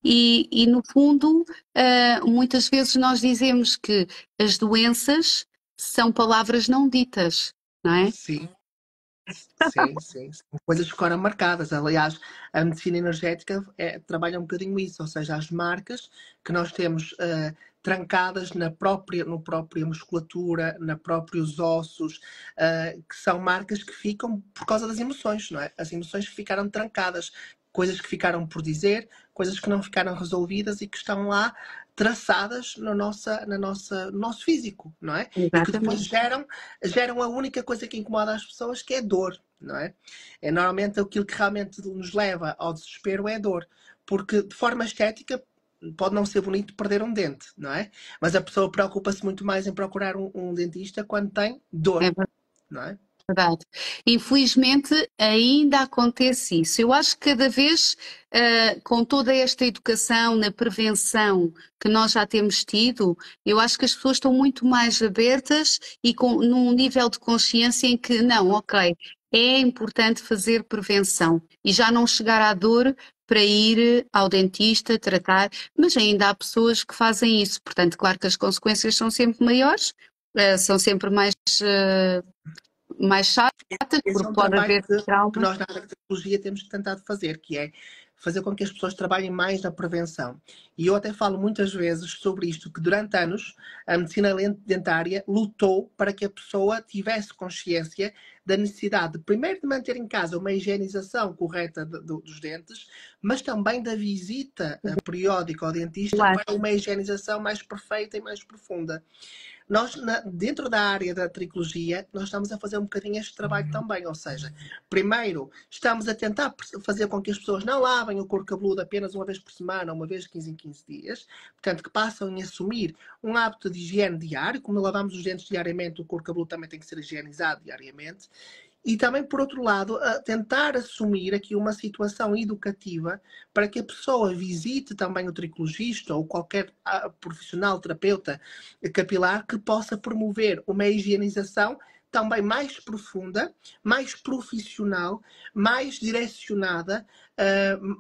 [SPEAKER 3] E no fundo, muitas vezes nós dizemos que as doenças são palavras não ditas, não é?
[SPEAKER 1] Sim. Sim. Coisas que ficaram marcadas. Aliás, a medicina energética trabalha um bocadinho isso, ou seja, as marcas que nós temos trancadas na própria musculatura, na próprios ossos, que são marcas que ficam por causa das emoções, não é? As emoções que ficaram trancadas, coisas que ficaram por dizer, coisas que não ficaram resolvidas e que estão lá traçadas no nosso físico, não é?
[SPEAKER 3] Exatamente.
[SPEAKER 1] E que depois geram a única coisa que incomoda as pessoas, que é dor, não é? Normalmente aquilo que realmente nos leva ao desespero é a dor, porque de forma estética pode não ser bonito perder um dente, não é? Mas a pessoa preocupa-se muito mais em procurar um dentista quando tem dor, não é?
[SPEAKER 3] Verdade. Infelizmente ainda acontece isso. Eu acho que cada vez, com toda esta educação na prevenção que nós já temos tido, eu acho que as pessoas estão muito mais abertas e num nível de consciência em que, não, ok, é importante fazer prevenção e já não chegar à dor para ir ao dentista tratar, mas ainda há pessoas que fazem isso. Portanto, claro que as consequências são sempre maiores, são sempre mais chatas, porque pode haver trauma.
[SPEAKER 1] Que nós na área da tecnologia temos tentado fazer, que é fazer com que as pessoas trabalhem mais na prevenção. E eu até falo muitas vezes sobre isto, que durante anos a medicina dentária lutou para que a pessoa tivesse consciência da necessidade, primeiro, de manter em casa uma higienização correta dos dentes, mas também da visita periódica ao dentista para uma higienização mais perfeita e mais profunda. Nós, dentro da área da tricologia, nós estamos a fazer um bocadinho este trabalho também, ou seja, primeiro estamos a tentar fazer com que as pessoas não lavem o couro cabeludo apenas uma vez por semana, uma vez de 15 em 15 dias, portanto que passam a assumir um hábito de higiene diário, como lavamos os dentes diariamente, o couro cabeludo também tem que ser higienizado diariamente. E também, por outro lado, tentar assumir aqui uma situação educativa para que a pessoa visite também o tricologista ou qualquer profissional, terapeuta capilar que possa promover uma higienização também mais profunda, mais profissional, mais direcionada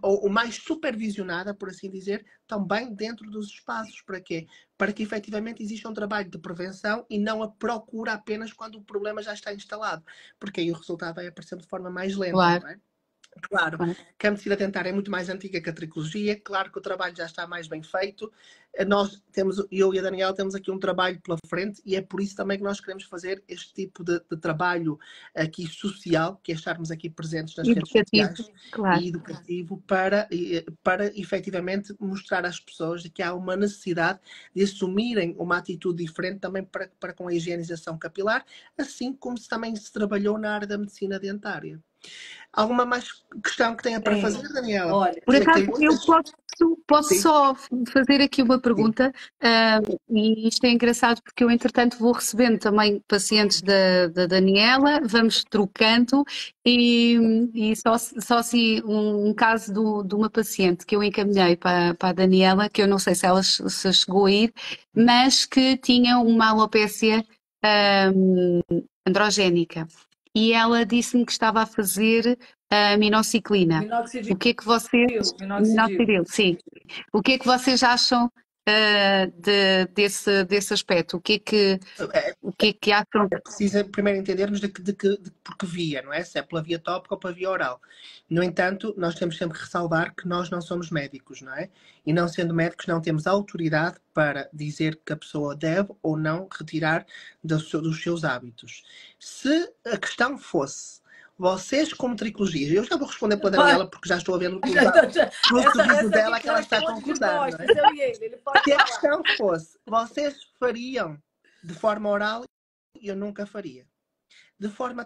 [SPEAKER 1] ou mais supervisionada, por assim dizer, também dentro dos espaços. Para quê? Para que efetivamente exista um trabalho de prevenção e não a procura apenas quando o problema já está instalado, porque aí o resultado vai aparecer de forma mais lenta.
[SPEAKER 3] Claro.
[SPEAKER 1] Não é? Claro que a medicina dentária é muito mais antiga que a tricologia, claro que o trabalho já está mais bem feito. Nós temos, eu e a Daniela temos aqui um trabalho pela frente e é por isso também que nós queremos fazer este tipo de trabalho aqui social, que é estarmos aqui presentes nas redes sociais,
[SPEAKER 3] claro.
[SPEAKER 1] E educativo para efetivamente mostrar às pessoas que há uma necessidade de assumirem uma atitude diferente também para com a higienização capilar, assim como também se trabalhou na área da medicina dentária. Alguma mais questão que tenha para fazer, Daniela?
[SPEAKER 2] Olha,
[SPEAKER 3] por acaso, eu posso só fazer aqui uma pergunta, e isto é engraçado porque eu, entretanto, vou recebendo também pacientes da Daniela, vamos trocando, e só assim, um caso de uma paciente que eu encaminhei para a Daniela, que eu não sei se ela se chegou a ir, mas que tinha uma alopécia androgénica. E ela disse-me que estava a fazer a minoxidil. O que é que vocês... Minoxidil, sim. O que é que vocês acham desse aspecto? O que é que acham?
[SPEAKER 1] É preciso primeiro entendermos por que via, não é? Se é pela via tópica ou pela via oral. No entanto, nós temos sempre que ressalvar que nós não somos médicos, não é? E não sendo médicos, não temos autoridade para dizer que a pessoa deve ou não retirar dos seus hábitos. Se a questão fosse vocês, como tricologia, eu já vou responder pela Daniela porque já estou a ver no sorriso dela que ela está a concordar. Se a questão fosse, vocês fariam de forma oral, eu nunca faria. de forma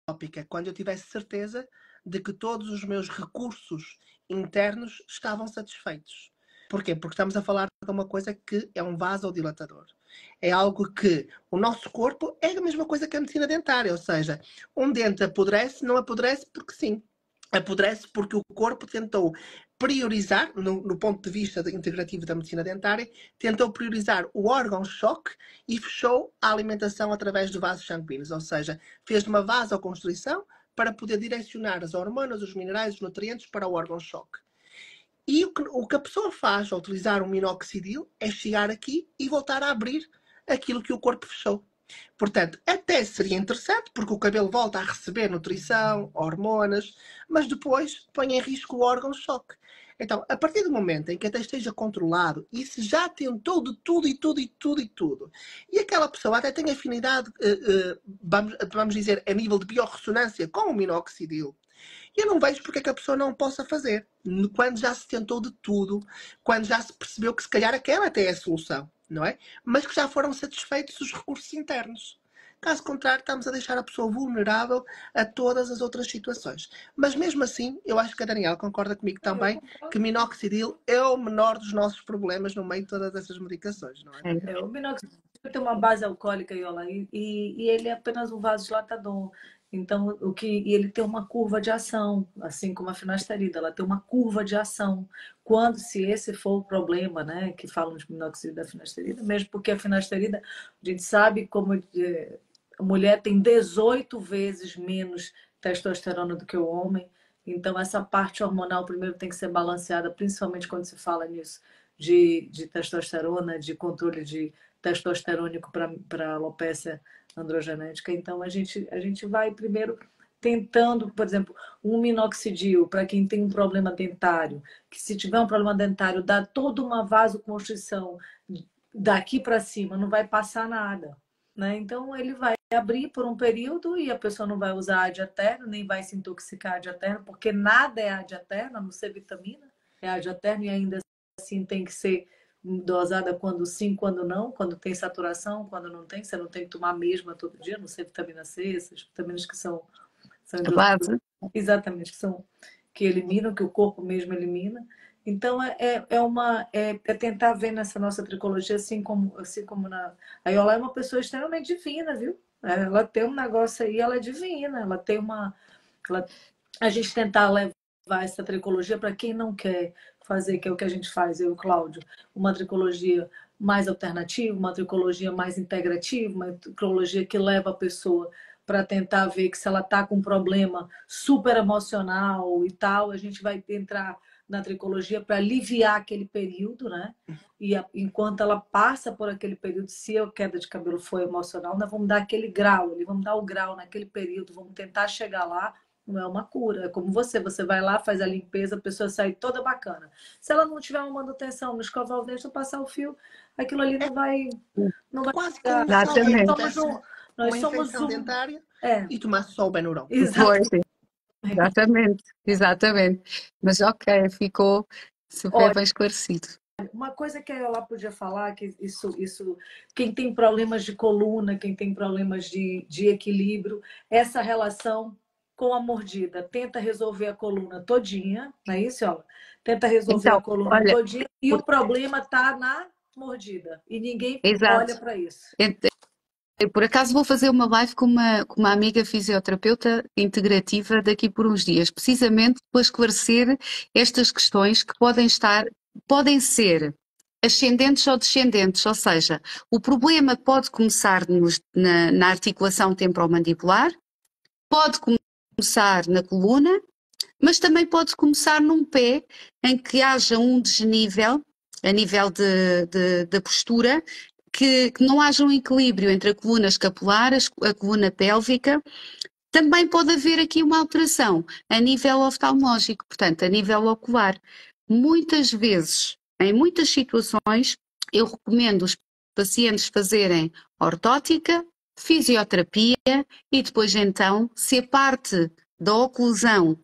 [SPEAKER 1] tópica, quando eu tivesse certeza de que todos os meus recursos internos estavam satisfeitos. Porquê? Porque estamos a falar de uma coisa que é um vasodilatador. É algo que o nosso corpo é a mesma coisa que a medicina dentária, ou seja, um dente apodrece, não apodrece porque sim. Apodrece porque o corpo tentou priorizar, no ponto de vista integrativo da medicina dentária, tentou priorizar o órgão-choque e fechou a alimentação através de vasos sanguíneos, ou seja, fez uma vasoconstrição para poder direcionar as hormonas, os minerais, os nutrientes para o órgão-choque. E o que a pessoa faz ao utilizar um minoxidil é chegar aqui e voltar a abrir aquilo que o corpo fechou. Portanto, até seria interessante, porque o cabelo volta a receber nutrição, hormonas, mas depois põe em risco o órgão-choque. Então, a partir do momento em que até esteja controlado e se já tentou de tudo e tudo e tudo e tudo, e aquela pessoa até tem afinidade, vamos dizer, a nível de biorressonância com o minoxidil, eu não vejo porque é que a pessoa não possa fazer. Quando já se tentou de tudo, quando já se percebeu que se calhar aquela até é a solução, não é? Mas que já foram satisfeitos os recursos internos. Caso contrário, estamos a deixar a pessoa vulnerável a todas as outras situações. Mas mesmo assim, eu acho que a Daniela concorda comigo também que minoxidil é o menor dos nossos problemas no meio de todas essas medicações, não é?
[SPEAKER 2] O minoxidil tem uma base alcoólica, Iola, e ele é apenas um vasodilatador. Então, ele tem uma curva de ação, assim como a finasterida, ela tem uma curva de ação. Quando, se esse for o problema, né, que falam de minoxidil da finasterida, mesmo porque a finasterida, a gente sabe como a mulher tem 18 vezes menos testosterona do que o homem, então essa parte hormonal primeiro tem que ser balanceada, principalmente quando se fala nisso de testosterona, de controle de testosterônico para alopecia androgenética. Então, a gente vai primeiro tentando, por exemplo, um minoxidil para quem tem um problema dentário, que se tiver um problema dentário, dá toda uma vasoconstrição daqui para cima, não vai passar nada, né? Então, ele vai abrir por um período e a pessoa não vai usar ad eterno, nem vai se intoxicar ad eterno, porque nada é ad eterno, a não ser vitamina, é ad eterno e ainda assim tem que ser dosada quando sim, quando não, quando tem saturação, quando não tem, você não tem que tomar a mesma todo dia, não sei, vitamina C, essas vitaminas que são
[SPEAKER 3] base.
[SPEAKER 2] exatamente, que eliminam, que o corpo mesmo elimina. Então é tentar ver nessa nossa tricologia, assim como a Iola é uma pessoa extremamente divina, viu? Ela tem um negócio aí, ela é divina, ela tem a gente tentar levar essa tricologia para quem não quer fazer, que é o que a gente faz, eu e o Cláudio, uma tricologia mais alternativa, uma tricologia mais integrativa, uma tricologia que leva a pessoa para tentar ver que se ela está com um problema super emocional e tal, a gente vai entrar na tricologia para aliviar aquele período, né? E enquanto ela passa por aquele período, se a queda de cabelo for emocional, nós vamos dar aquele grau, vamos dar o grau naquele período, vamos tentar chegar lá. Não é uma cura, é como você vai lá, faz a limpeza, a pessoa sai toda bacana. Se ela não tiver uma manutenção, não escovar o dente, passar o fio, aquilo ali não vai
[SPEAKER 1] quase
[SPEAKER 2] ficar.
[SPEAKER 1] como
[SPEAKER 2] Nós somos
[SPEAKER 1] infecção dentária
[SPEAKER 2] É.
[SPEAKER 1] e tomar só o Benuron.
[SPEAKER 3] Exatamente. Mas ok, ficou super bem esclarecido.
[SPEAKER 2] Uma coisa que ela podia falar, que isso, quem tem problemas de coluna, quem tem problemas de equilíbrio, essa relação com a mordida, tenta resolver a coluna todinha, não é isso, ó? Tenta resolver a coluna todinha e o problema está na mordida e ninguém olha para isso.
[SPEAKER 3] Eu, por acaso, vou fazer uma live com uma amiga fisioterapeuta integrativa daqui por uns dias, precisamente para esclarecer estas questões que podem ser ascendentes ou descendentes, ou seja, o problema pode começar na articulação temporomandibular, pode começar na coluna, mas também pode começar num pé em que haja um desnível a nível da postura, que não haja um equilíbrio entre a coluna escapular, a coluna pélvica. Também pode haver aqui uma alteração a nível oftalmológico, portanto, a nível ocular. Muitas vezes, em muitas situações, eu recomendo os pacientes fazerem ortótica, fisioterapia e depois então, se a parte da oclusão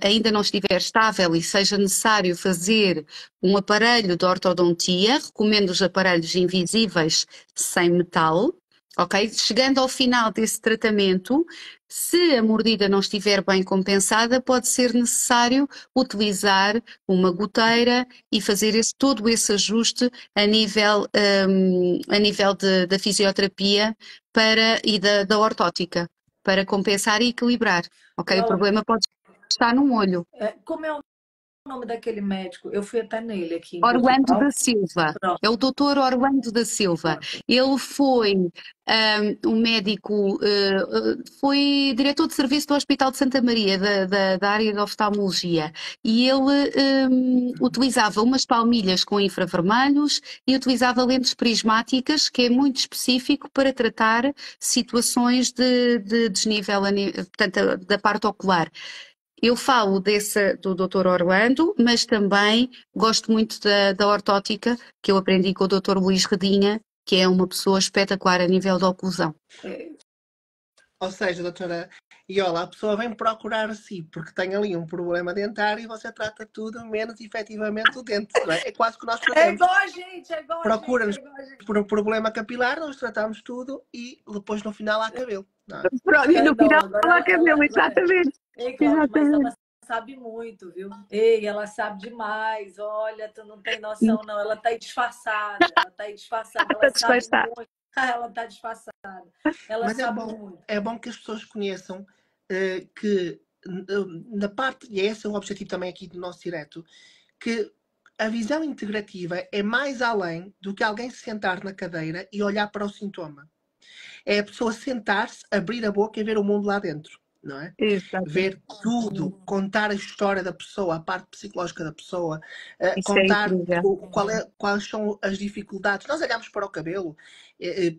[SPEAKER 3] ainda não estiver estável e seja necessário fazer um aparelho de ortodontia, recomendo os aparelhos invisíveis sem metal, ok? Chegando ao final desse tratamento, se a mordida não estiver bem compensada, pode ser necessário utilizar uma goteira e fazer todo esse ajuste a nível da fisioterapia e da ortótica, para compensar e equilibrar, ok? O problema pode estar num olho.
[SPEAKER 2] Como é o nome daquele médico? Eu fui até nele aqui em
[SPEAKER 3] Orlando
[SPEAKER 2] Portugal.
[SPEAKER 3] da Silva.
[SPEAKER 2] Pronto.
[SPEAKER 3] É o doutor Orlando da Silva. Ele foi um médico, foi diretor de serviço do Hospital de Santa Maria, da área de oftalmologia. E ele utilizava umas palmilhas com infravermelhos e utilizava lentes prismáticas, que é muito específico para tratar situações de desnível, portanto, da parte ocular. Eu falo do Dr. Orlando, mas também gosto muito da ortótica, que eu aprendi com o Dr. Luís Redinha, que é uma pessoa espetacular a nível da oclusão.
[SPEAKER 1] Ou seja, doutora Iola, a pessoa vem procurar si porque tem ali um problema dentário e você trata tudo menos efetivamente o dente, não é? É quase o que nós fazemos.
[SPEAKER 2] É igual a gente, é igual
[SPEAKER 1] Procura-nos
[SPEAKER 2] a gente.
[SPEAKER 1] por um problema capilar, nós tratamos tudo e depois no final há cabelo. Não é?
[SPEAKER 3] E no final há cabelo, exatamente.
[SPEAKER 2] Ei, Cláudia, mas ela sabe muito, viu? Ei, ela sabe demais. Olha, tu não tem noção, não. Ela tá aí disfarçada. Ela tá aí disfarçada. Ela sabe muito. Ela tá disfarçada. Ela
[SPEAKER 1] mas
[SPEAKER 2] sabe muito.
[SPEAKER 1] É bom que as pessoas conheçam que na parte, e esse é o objetivo também aqui do nosso direto, que a visão integrativa é mais além do que alguém se sentar na cadeira e olhar para o sintoma. É a pessoa sentar-se, abrir a boca e ver o mundo lá dentro, não é?
[SPEAKER 3] Exatamente.
[SPEAKER 1] Ver tudo, contar a história da pessoa, a parte psicológica da pessoa, contar quais são as dificuldades. Nós olhamos para o cabelo,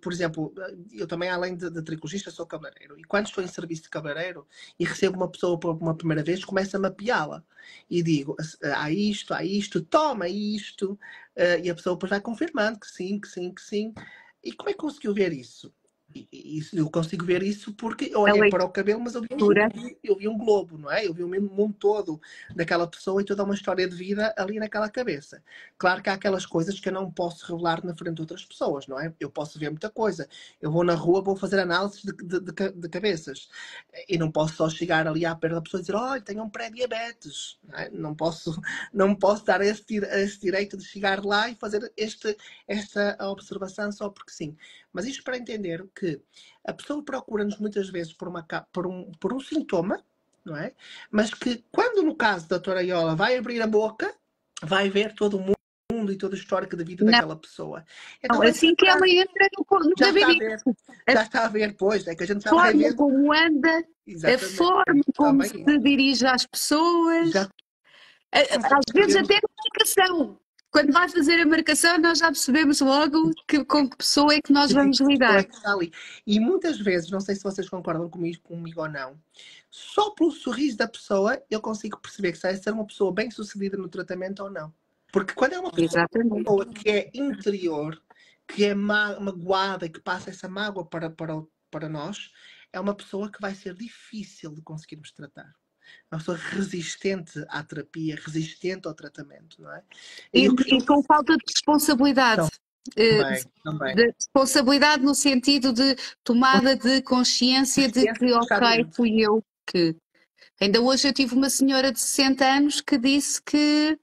[SPEAKER 1] por exemplo, eu também, além de tricologista, sou cabeleireiro. E quando estou em serviço de cabeleireiro e recebo uma pessoa por uma primeira vez, começo a mapeá-la. E digo, há isto, toma isto. E a pessoa depois vai confirmando que sim, que sim, que sim. E como é que conseguiu ver isso? Eu consigo ver isso porque eu olhei para o cabelo, mas eu vi um globo, não é? Eu vi o mundo todo daquela pessoa e toda uma história de vida ali naquela cabeça. Claro que há aquelas coisas que eu não posso revelar na frente de outras pessoas, não é? Eu posso ver muita coisa. Eu vou na rua, vou fazer análises de cabeças. E não posso só chegar ali à perna da pessoa e dizer, olha, tenho um pré-diabetes. Não posso dar esse direito de chegar lá e fazer esta observação só porque sim. Mas isto para entender que a pessoa procura-nos muitas vezes por um sintoma, não é? Mas que quando no caso da doutora Iola vai abrir a boca, vai ver todo o mundo e todo o histórico da vida daquela pessoa.
[SPEAKER 3] Então, assim que ela entra no gabinete.
[SPEAKER 1] Já está a ver, pois, é que a gente já
[SPEAKER 3] vai ver como anda, a forma como se dirige às pessoas, às vezes até na marcação. Quando vai fazer a marcação, nós já percebemos logo com que pessoa é que nós vamos lidar.
[SPEAKER 1] E muitas vezes, não sei se vocês concordam comigo ou não, só pelo sorriso da pessoa eu consigo perceber que se vai ser uma pessoa bem sucedida no tratamento ou não. Porque quando é uma pessoa que é interior, que é magoada, que passa essa mágoa para nós, é uma pessoa que vai ser difícil de conseguirmos tratar. Uma pessoa resistente à terapia, resistente ao tratamento, não é?
[SPEAKER 3] E com falta de responsabilidade.
[SPEAKER 1] Também.
[SPEAKER 3] De responsabilidade no sentido de tomada de consciência de que, ok, fui eu que... Ainda hoje eu tive uma senhora de 60 anos que disse que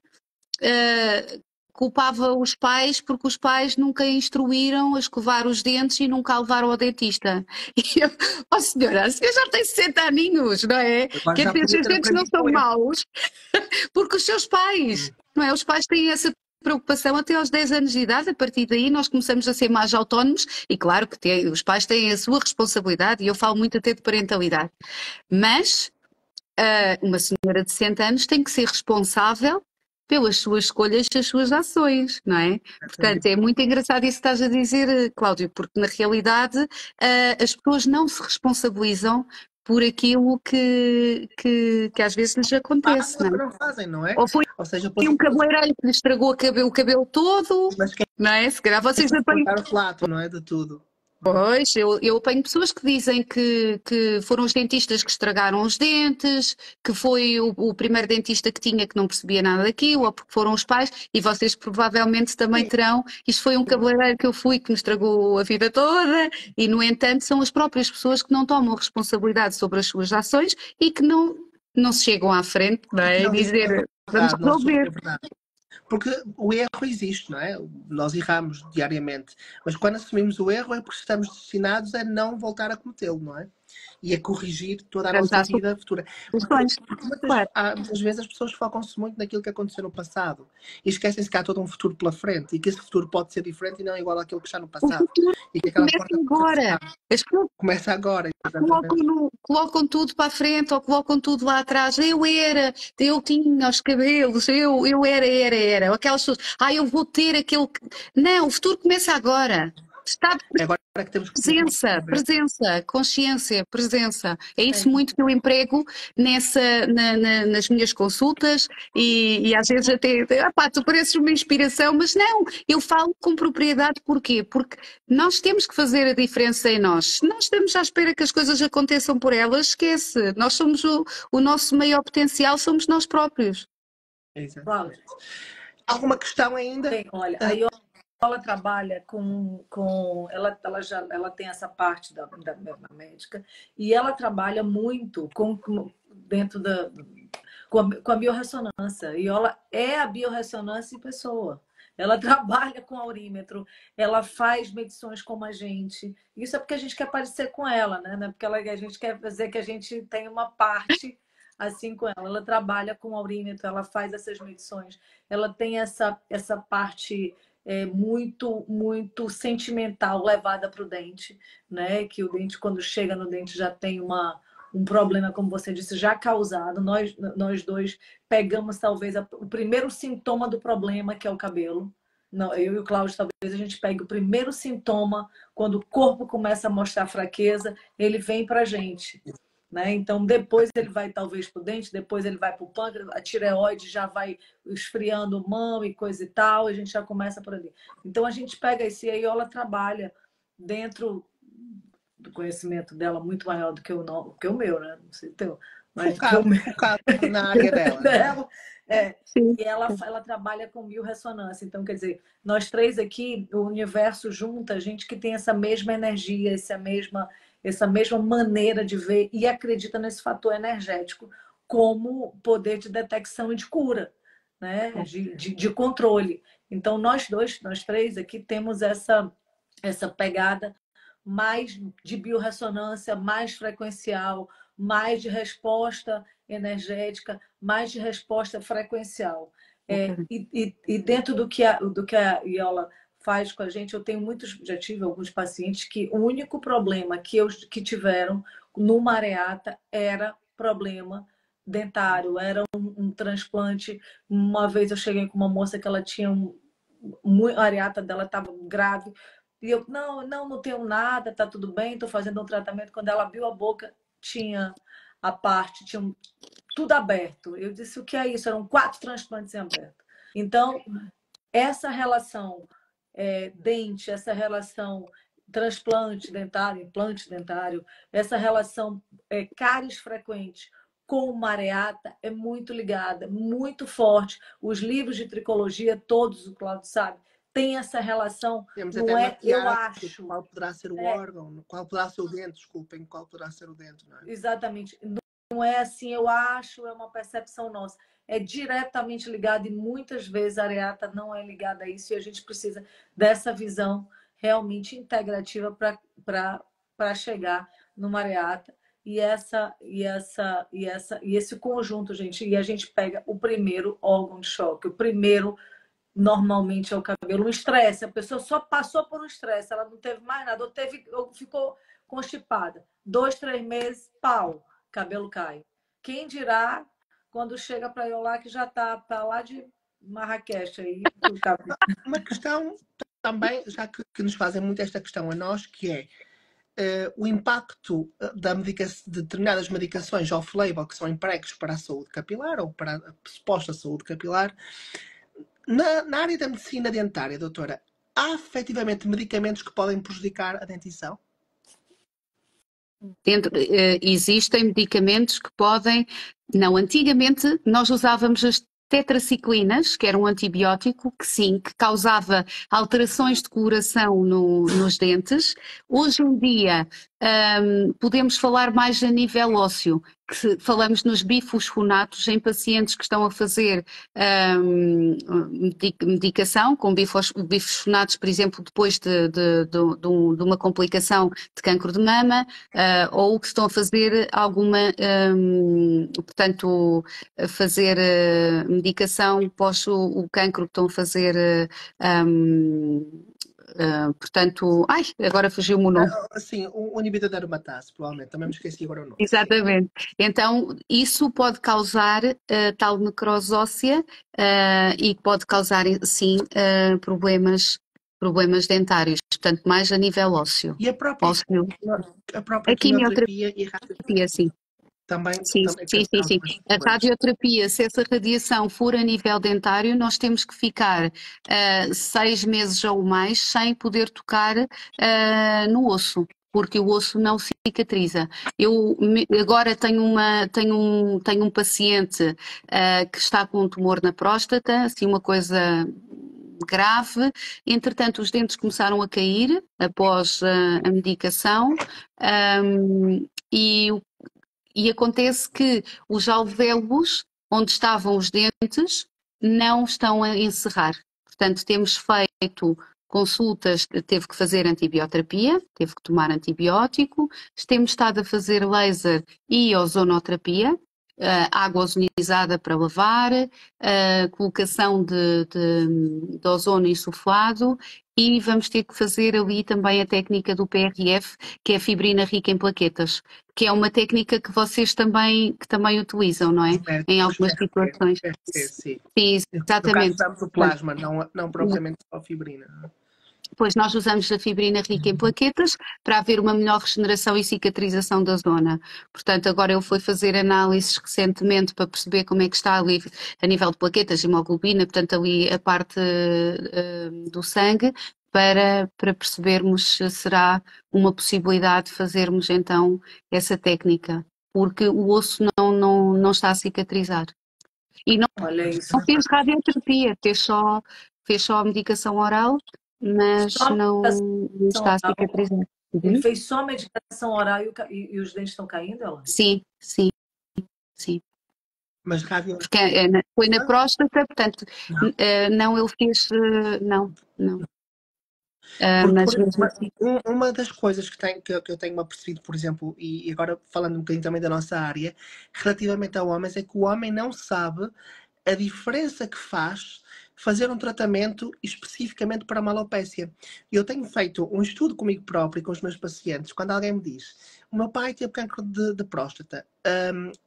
[SPEAKER 3] culpava os pais porque os pais nunca a instruíram a escovar os dentes e nunca a levaram ao dentista. E eu, senhora, a senhora já tem 60 aninhos, não é? Quer dizer, os dentes não são maus porque os seus pais, não é? Os pais têm essa preocupação até aos 10 anos de idade, a partir daí nós começamos a ser mais autónomos e claro que os pais têm a sua responsabilidade e eu falo muito até de parentalidade, mas uma senhora de 60 anos tem que ser responsável pelas suas escolhas e as suas ações, não é? Portanto, é muito engraçado isso que estás a dizer, Cláudio, porque na realidade as pessoas não se responsabilizam por aquilo que às vezes lhes acontece, não é?
[SPEAKER 1] Não fazem, não é?
[SPEAKER 3] Ou seja, um cabeleireiro que lhes estragou o cabelo todo, não é? Se calhar vocês
[SPEAKER 1] apanham o relato, não é? De tudo.
[SPEAKER 3] Pois, eu apanho pessoas que dizem que foram os dentistas que estragaram os dentes, que foi o primeiro dentista que tinha que não percebia nada daquilo, ou porque foram os pais, e vocês provavelmente também
[SPEAKER 1] Sim,
[SPEAKER 3] terão. Isto foi um cabeleireiro que eu fui que me estragou a vida toda, e no entanto são as próprias pessoas que não tomam responsabilidade sobre as suas ações e que não se chegam à frente, não
[SPEAKER 1] e que
[SPEAKER 3] é? E
[SPEAKER 1] não dizem a
[SPEAKER 3] dizer, vamos
[SPEAKER 1] verdade, não assumem
[SPEAKER 3] resolver.
[SPEAKER 1] a verdade. Porque o erro existe, não é? Nós erramos diariamente. Mas quando assumimos o erro é porque estamos destinados a não voltar a cometê-lo, não é? E a corrigir toda a
[SPEAKER 3] Portanto,
[SPEAKER 1] nossa
[SPEAKER 3] há
[SPEAKER 1] vida futura.
[SPEAKER 3] soluções.
[SPEAKER 1] Porque
[SPEAKER 3] Claro.
[SPEAKER 1] muitas vezes as pessoas focam-se muito naquilo que aconteceu no passado e esquecem-se que há todo um futuro pela frente e que esse futuro pode ser diferente e não igual àquilo que está no
[SPEAKER 3] O
[SPEAKER 1] passado.
[SPEAKER 3] futuro
[SPEAKER 1] E que aquela
[SPEAKER 3] começa
[SPEAKER 1] porta pode ser
[SPEAKER 3] agora.
[SPEAKER 1] fechada.
[SPEAKER 3] As pessoas
[SPEAKER 1] Começa agora,
[SPEAKER 3] colocam,
[SPEAKER 1] exatamente.
[SPEAKER 3] colocam tudo para a frente ou colocam tudo lá atrás. Eu tinha os cabelos, eu era. Aquelas pessoas, eu vou ter aquele. Não, o futuro começa agora. Está
[SPEAKER 1] É agora que temos que ter
[SPEAKER 3] presença, consciência, presença. É
[SPEAKER 2] É,
[SPEAKER 3] isso muito que eu emprego nas minhas consultas e às vezes até, tu pareces uma inspiração, mas não, eu falo com propriedade, porquê? Porque nós temos que fazer a diferença em nós. Se nós estamos à espera que as coisas aconteçam por elas, esquece. Nós somos o nosso maior potencial, somos nós próprios.
[SPEAKER 2] Cláudia,
[SPEAKER 1] Exatamente. Alguma questão ainda?
[SPEAKER 2] olha, a Iola trabalha ela tem essa parte da médica e ela trabalha muito dentro com a biorressonância. A Iola é a biorressonância em pessoa. Ela trabalha com aurímetro, ela faz medições como a gente. Isso é porque a gente quer parecer com ela, né? Não é porque a gente quer fazer que a gente tem uma parte assim com ela. Ela trabalha com aurímetro, ela faz essas medições, ela tem essa parte muito sentimental levada para o dente, né? Que o dente, quando chega no dente, já tem um problema, como você disse, já causado. Nós dois pegamos talvez o primeiro sintoma do problema, que é o cabelo. Não, eu e o Cláudio, talvez a gente pegue o primeiro sintoma, quando o corpo começa a mostrar fraqueza, ele vem para a gente. Né? Então, depois ele vai talvez para o dente, depois ele vai para o pâncreas, a tireoide já vai esfriando o mão e coisa e tal, a gente já começa por ali. Então, a gente pega esse aí, ela trabalha dentro do conhecimento dela muito maior do que o meu, né? Não sei teu, mas
[SPEAKER 1] Focado na área dela.
[SPEAKER 2] dela. E ela trabalha com biorressonância. Então, quer dizer, nós três aqui, o universo junta, a gente que tem essa mesma energia, essa mesma maneira de ver e acredita nesse fator energético como poder de detecção e de cura, né? De controle. Então, nós três aqui temos essa pegada mais de biorressonância, mais frequencial, mais de resposta energética, mais de resposta frequencial. E dentro do que a Iola faz com a gente, já tive alguns pacientes que o único problema que tiveram no Mareata era problema dentário, era um transplante. Uma vez eu cheguei com uma moça que ela tinha a areata dela estava grave, e eu, não tenho nada, tá tudo bem, estou fazendo um tratamento. Quando ela abriu a boca, tinha tudo aberto. Eu disse, o que é isso? Eram 4 transplantes em aberto. Então, essa relação dente, essa relação transplante dentário, implante dentário, essa relação cáries frequente com mareata é muito ligada, muito forte. Os livros de tricologia, todos, o Cláudio sabe, tem essa relação.
[SPEAKER 1] Temos
[SPEAKER 2] não
[SPEAKER 1] até
[SPEAKER 2] eu acho.
[SPEAKER 1] Qual poderá ser o órgão, qual poderá ser o dente, desculpem, qual poderá ser o dente, não é?
[SPEAKER 2] Exatamente. Não é assim, eu acho, é uma percepção nossa. É diretamente ligado e muitas vezes a areata não é ligada a isso e a gente precisa dessa visão realmente integrativa para chegar numa areata. E esse conjunto, gente, e a gente pega o primeiro órgão de choque, o primeiro normalmente é o cabelo, um estresse, a pessoa só passou por um estresse, ela não teve mais nada, ou ficou constipada. 2, 3 meses, pau, cabelo cai. Quem dirá quando chega para eu lá que já está para lá de Marrakech aí, o cabelo.
[SPEAKER 1] Uma questão também, já que nos fazem muito esta questão a nós, que é o impacto de determinadas medicações off-label que são empregos para a saúde capilar ou para a suposta saúde capilar. Na área da medicina dentária, doutora, há efetivamente medicamentos que podem prejudicar a dentição?
[SPEAKER 3] Existem medicamentos que podem. Não, antigamente nós usávamos as tetraciclinas, que era um antibiótico, que sim, que causava alterações de coloração nos dentes. Hoje em dia, podemos falar mais a nível ósseo, que falamos nos bifosfonatos em pacientes que estão a fazer medicação com bifosfonatos, por exemplo, depois de uma complicação de cancro de mama, ou que estão a fazer alguma, portanto, a fazer medicação pós o cancro, que estão a fazer, portanto, ai, agora fugiu-me o nome.
[SPEAKER 1] Sim, o inibidor da aromatase, provavelmente, também me esqueci agora o nome.
[SPEAKER 3] Exatamente. Então, isso pode causar tal necrose óssea e pode causar, sim, problemas dentários, portanto, mais a nível ósseo.
[SPEAKER 1] E a própria
[SPEAKER 3] A
[SPEAKER 1] quimioterapia e a radioterapia,
[SPEAKER 3] sim.
[SPEAKER 1] Também,
[SPEAKER 3] Sim. A radioterapia, se essa radiação for a nível dentário, nós temos que ficar 6 meses ou mais sem poder tocar no osso, porque o osso não cicatriza. Eu agora tenho um paciente que está com um tumor na próstata, assim uma coisa grave. Entretanto, os dentes começaram a cair após a medicação e acontece que os alvéolos onde estavam os dentes não estão a encerrar. Portanto, temos feito consultas, teve que fazer antibioterapia, teve que tomar antibiótico, temos estado a fazer laser e ozonoterapia, água ozonizada para lavar, colocação de ozono insuflado, e vamos ter que fazer ali também a técnica do PRF, que é a fibrina rica em plaquetas, que é uma técnica que vocês também utilizam, não é? Em algumas situações.
[SPEAKER 1] Sim,
[SPEAKER 3] exatamente.
[SPEAKER 1] No caso, usamos o plasma, não propriamente só a fibrina.
[SPEAKER 3] Pois nós usamos a fibrina rica em plaquetas para haver uma melhor regeneração e cicatrização da zona. Portanto, agora eu fui fazer análises recentemente para perceber como é que está ali a nível de plaquetas, hemoglobina, portanto ali a parte do sangue, para percebermos se será uma possibilidade de fazermos então essa técnica, porque o osso não está a cicatrizar. E não fez radioterapia, fez só a medicação oral, mas não está a cicatrizar.
[SPEAKER 2] Ele fez só medicação oral e os dentes estão caindo, ela?
[SPEAKER 3] Sim.
[SPEAKER 1] Mas
[SPEAKER 3] porque foi na próstata, portanto, não, ele fez, não.
[SPEAKER 1] Uma das coisas que eu tenho apercebido, por exemplo, e agora falando um bocadinho também da nossa área, relativamente a homens, é que o homem não sabe a diferença que faz fazer um tratamento especificamente para a malopécia. Eu tenho feito um estudo comigo próprio e com os meus pacientes, quando alguém me diz: o meu pai teve cancro de próstata,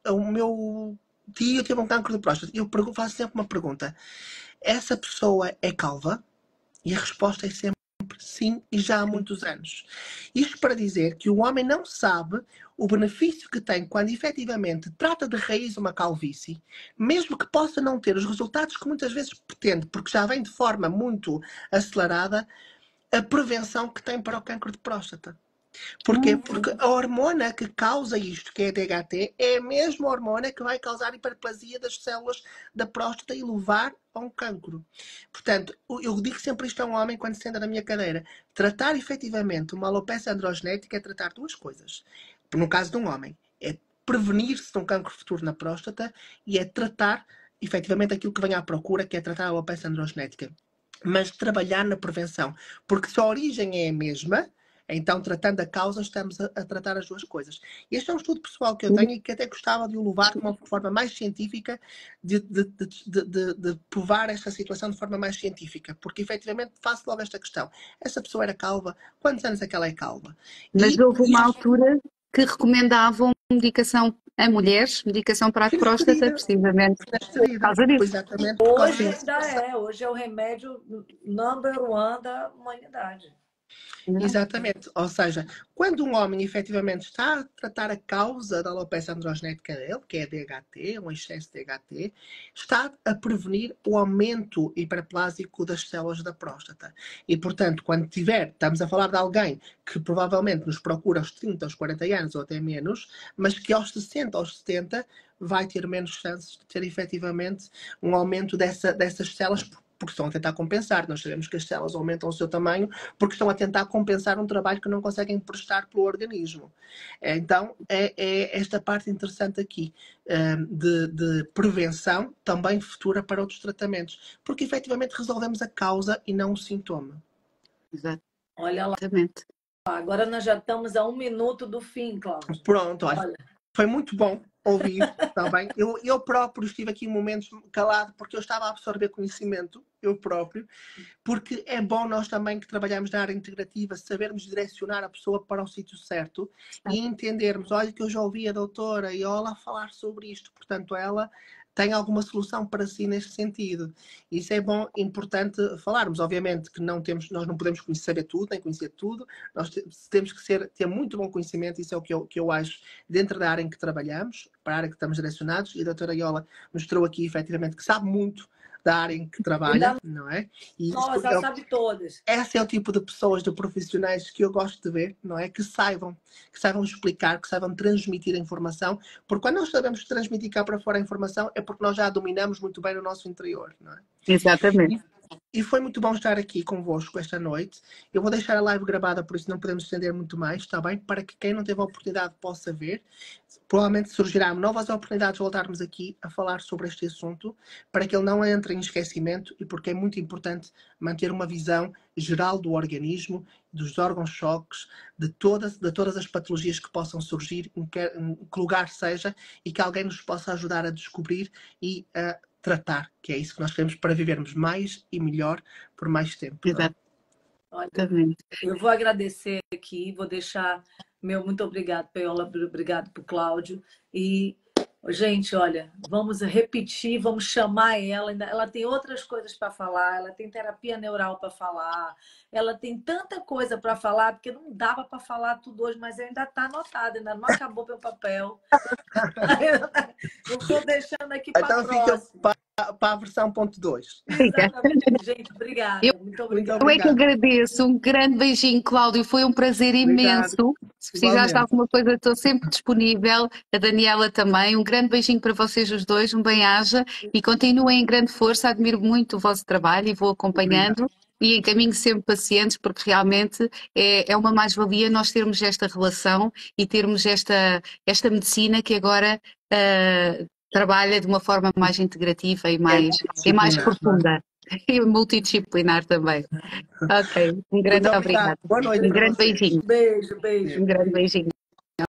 [SPEAKER 1] o meu tio teve um cancro de próstata, eu faço sempre uma pergunta: essa pessoa é calva? E a resposta é sempre sim, e já há muitos anos. Isto para dizer que o homem não sabe o benefício que tem quando efetivamente trata de raiz uma calvície, mesmo que possa não ter os resultados que muitas vezes pretende, porque já vem de forma muito acelerada, a prevenção que tem para o cancro de próstata. Porquê? Porque a hormona que causa isto, que é a DHT, é a mesma hormona que vai causar hiperplasia das células da próstata e levar a um cancro. Portanto, eu digo sempre isto a um homem quando senta na minha cadeira: tratar efetivamente uma alopecia androgenética é tratar duas coisas. No caso de um homem, é prevenir-se de um cancro futuro na próstata, e é tratar efetivamente aquilo que vem à procura, que é tratar a alopecia androgenética. Mas trabalhar na prevenção, porque se a origem é a mesma, então, tratando a causa, estamos a tratar as duas coisas. Este é um estudo pessoal que eu tenho e que até gostava de o levar de uma forma mais científica, de provar esta situação de forma mais científica, porque efetivamente faço logo esta questão: essa pessoa era calva? Quantos anos é que ela é calva?
[SPEAKER 3] Mas houve uma altura que recomendavam medicação a mulheres, medicação para a próstata, precisamente por causa disso.
[SPEAKER 1] Exatamente.
[SPEAKER 2] Hoje ainda é, hoje é o remédio number one da humanidade.
[SPEAKER 1] Exatamente. Ou seja, quando um homem efetivamente está a tratar a causa da alopecia androgenética dele, que é DHT, um excesso de DHT, está a prevenir o aumento hiperplásico das células da próstata. E, portanto, quando estamos a falar de alguém que provavelmente nos procura aos 30, aos 40 anos ou até menos, mas que aos 60, aos 70 vai ter menos chances de ter efetivamente um aumento dessas células, porque estão a tentar compensar. Nós sabemos que as células aumentam o seu tamanho porque estão a tentar compensar um trabalho que não conseguem prestar pelo organismo. Então, é esta parte interessante aqui de prevenção, também futura para outros tratamentos, porque efetivamente resolvemos a causa e não o sintoma.
[SPEAKER 3] Exato.
[SPEAKER 2] Olha lá,
[SPEAKER 3] Exatamente.
[SPEAKER 2] agora nós já estamos a 1 minuto do fim, Cláudio.
[SPEAKER 1] Pronto, olha. Foi muito bom ouvir também. Eu próprio estive aqui em momentos calado porque eu estava a absorver conhecimento, eu próprio, porque é bom nós também que trabalhamos na área integrativa sabermos direcionar a pessoa para o sítio certo e entendermos, olha que eu já ouvi a doutora e ela falar sobre isto, portanto ela tem alguma solução para si neste sentido. Isso é bom, importante falarmos. Obviamente que nós não podemos saber tudo, nem conhecer tudo. Nós temos que ter muito bom conhecimento. Isso é o que eu acho dentro da área em que trabalhamos, para a área que estamos direcionados. E a doutora Iola mostrou aqui, efetivamente, que sabe muito da área em que trabalha, não é? E
[SPEAKER 2] nós, ela sabe todas.
[SPEAKER 1] Esse é o tipo de pessoas, de profissionais que eu gosto de ver, não é? Que saibam explicar, que saibam transmitir a informação, porque quando nós sabemos transmitir cá para fora a informação é porque nós já a dominamos muito bem no nosso interior, não é?
[SPEAKER 3] Exatamente.
[SPEAKER 1] E foi muito bom estar aqui convosco esta noite. Eu vou deixar a live gravada, por isso não podemos estender muito mais, está bem? Para que quem não teve a oportunidade possa ver. Provavelmente surgirão novas oportunidades de voltarmos aqui a falar sobre este assunto, para que ele não entre em esquecimento e porque é muito importante manter uma visão geral do organismo, dos órgãos-choques, de todas as patologias que possam surgir, em que lugar seja, e que alguém nos possa ajudar a descobrir e a tratar, que é isso que nós queremos para vivermos mais e melhor por mais tempo.
[SPEAKER 3] Exatamente.
[SPEAKER 2] Eu vou agradecer aqui, vou deixar meu muito obrigado, Paola, obrigado para o Cláudio. E, gente, olha, vamos repetir, vamos chamar ela tem outras coisas para falar, ela tem terapia neural para falar, ela tem tanta coisa para falar, porque não dava para falar tudo hoje, mas ainda está anotado, ainda não acabou meu papel. Eu estou deixando aqui para a próxima.
[SPEAKER 1] Para a versão ponto 2.
[SPEAKER 2] Exatamente, gente. Obrigada. Muito obrigada.
[SPEAKER 3] Eu é que agradeço. Um grande beijinho, Cláudio. Foi um prazer imenso. Se precisares de alguma coisa, estou sempre disponível. A Daniela também. Um grande beijinho para vocês os dois. Um bem-aja. E continuem em grande força. Admiro muito o vosso trabalho e vou acompanhando. E encaminho sempre pacientes, porque realmente é uma mais-valia nós termos esta relação e termos esta medicina que agora trabalha de uma forma mais integrativa e mais profunda. E multidisciplinar também. Ok, um grande obrigado.
[SPEAKER 1] Boa noite.
[SPEAKER 3] Um grande beijinho.
[SPEAKER 2] Beijo.
[SPEAKER 3] Um grande beijinho.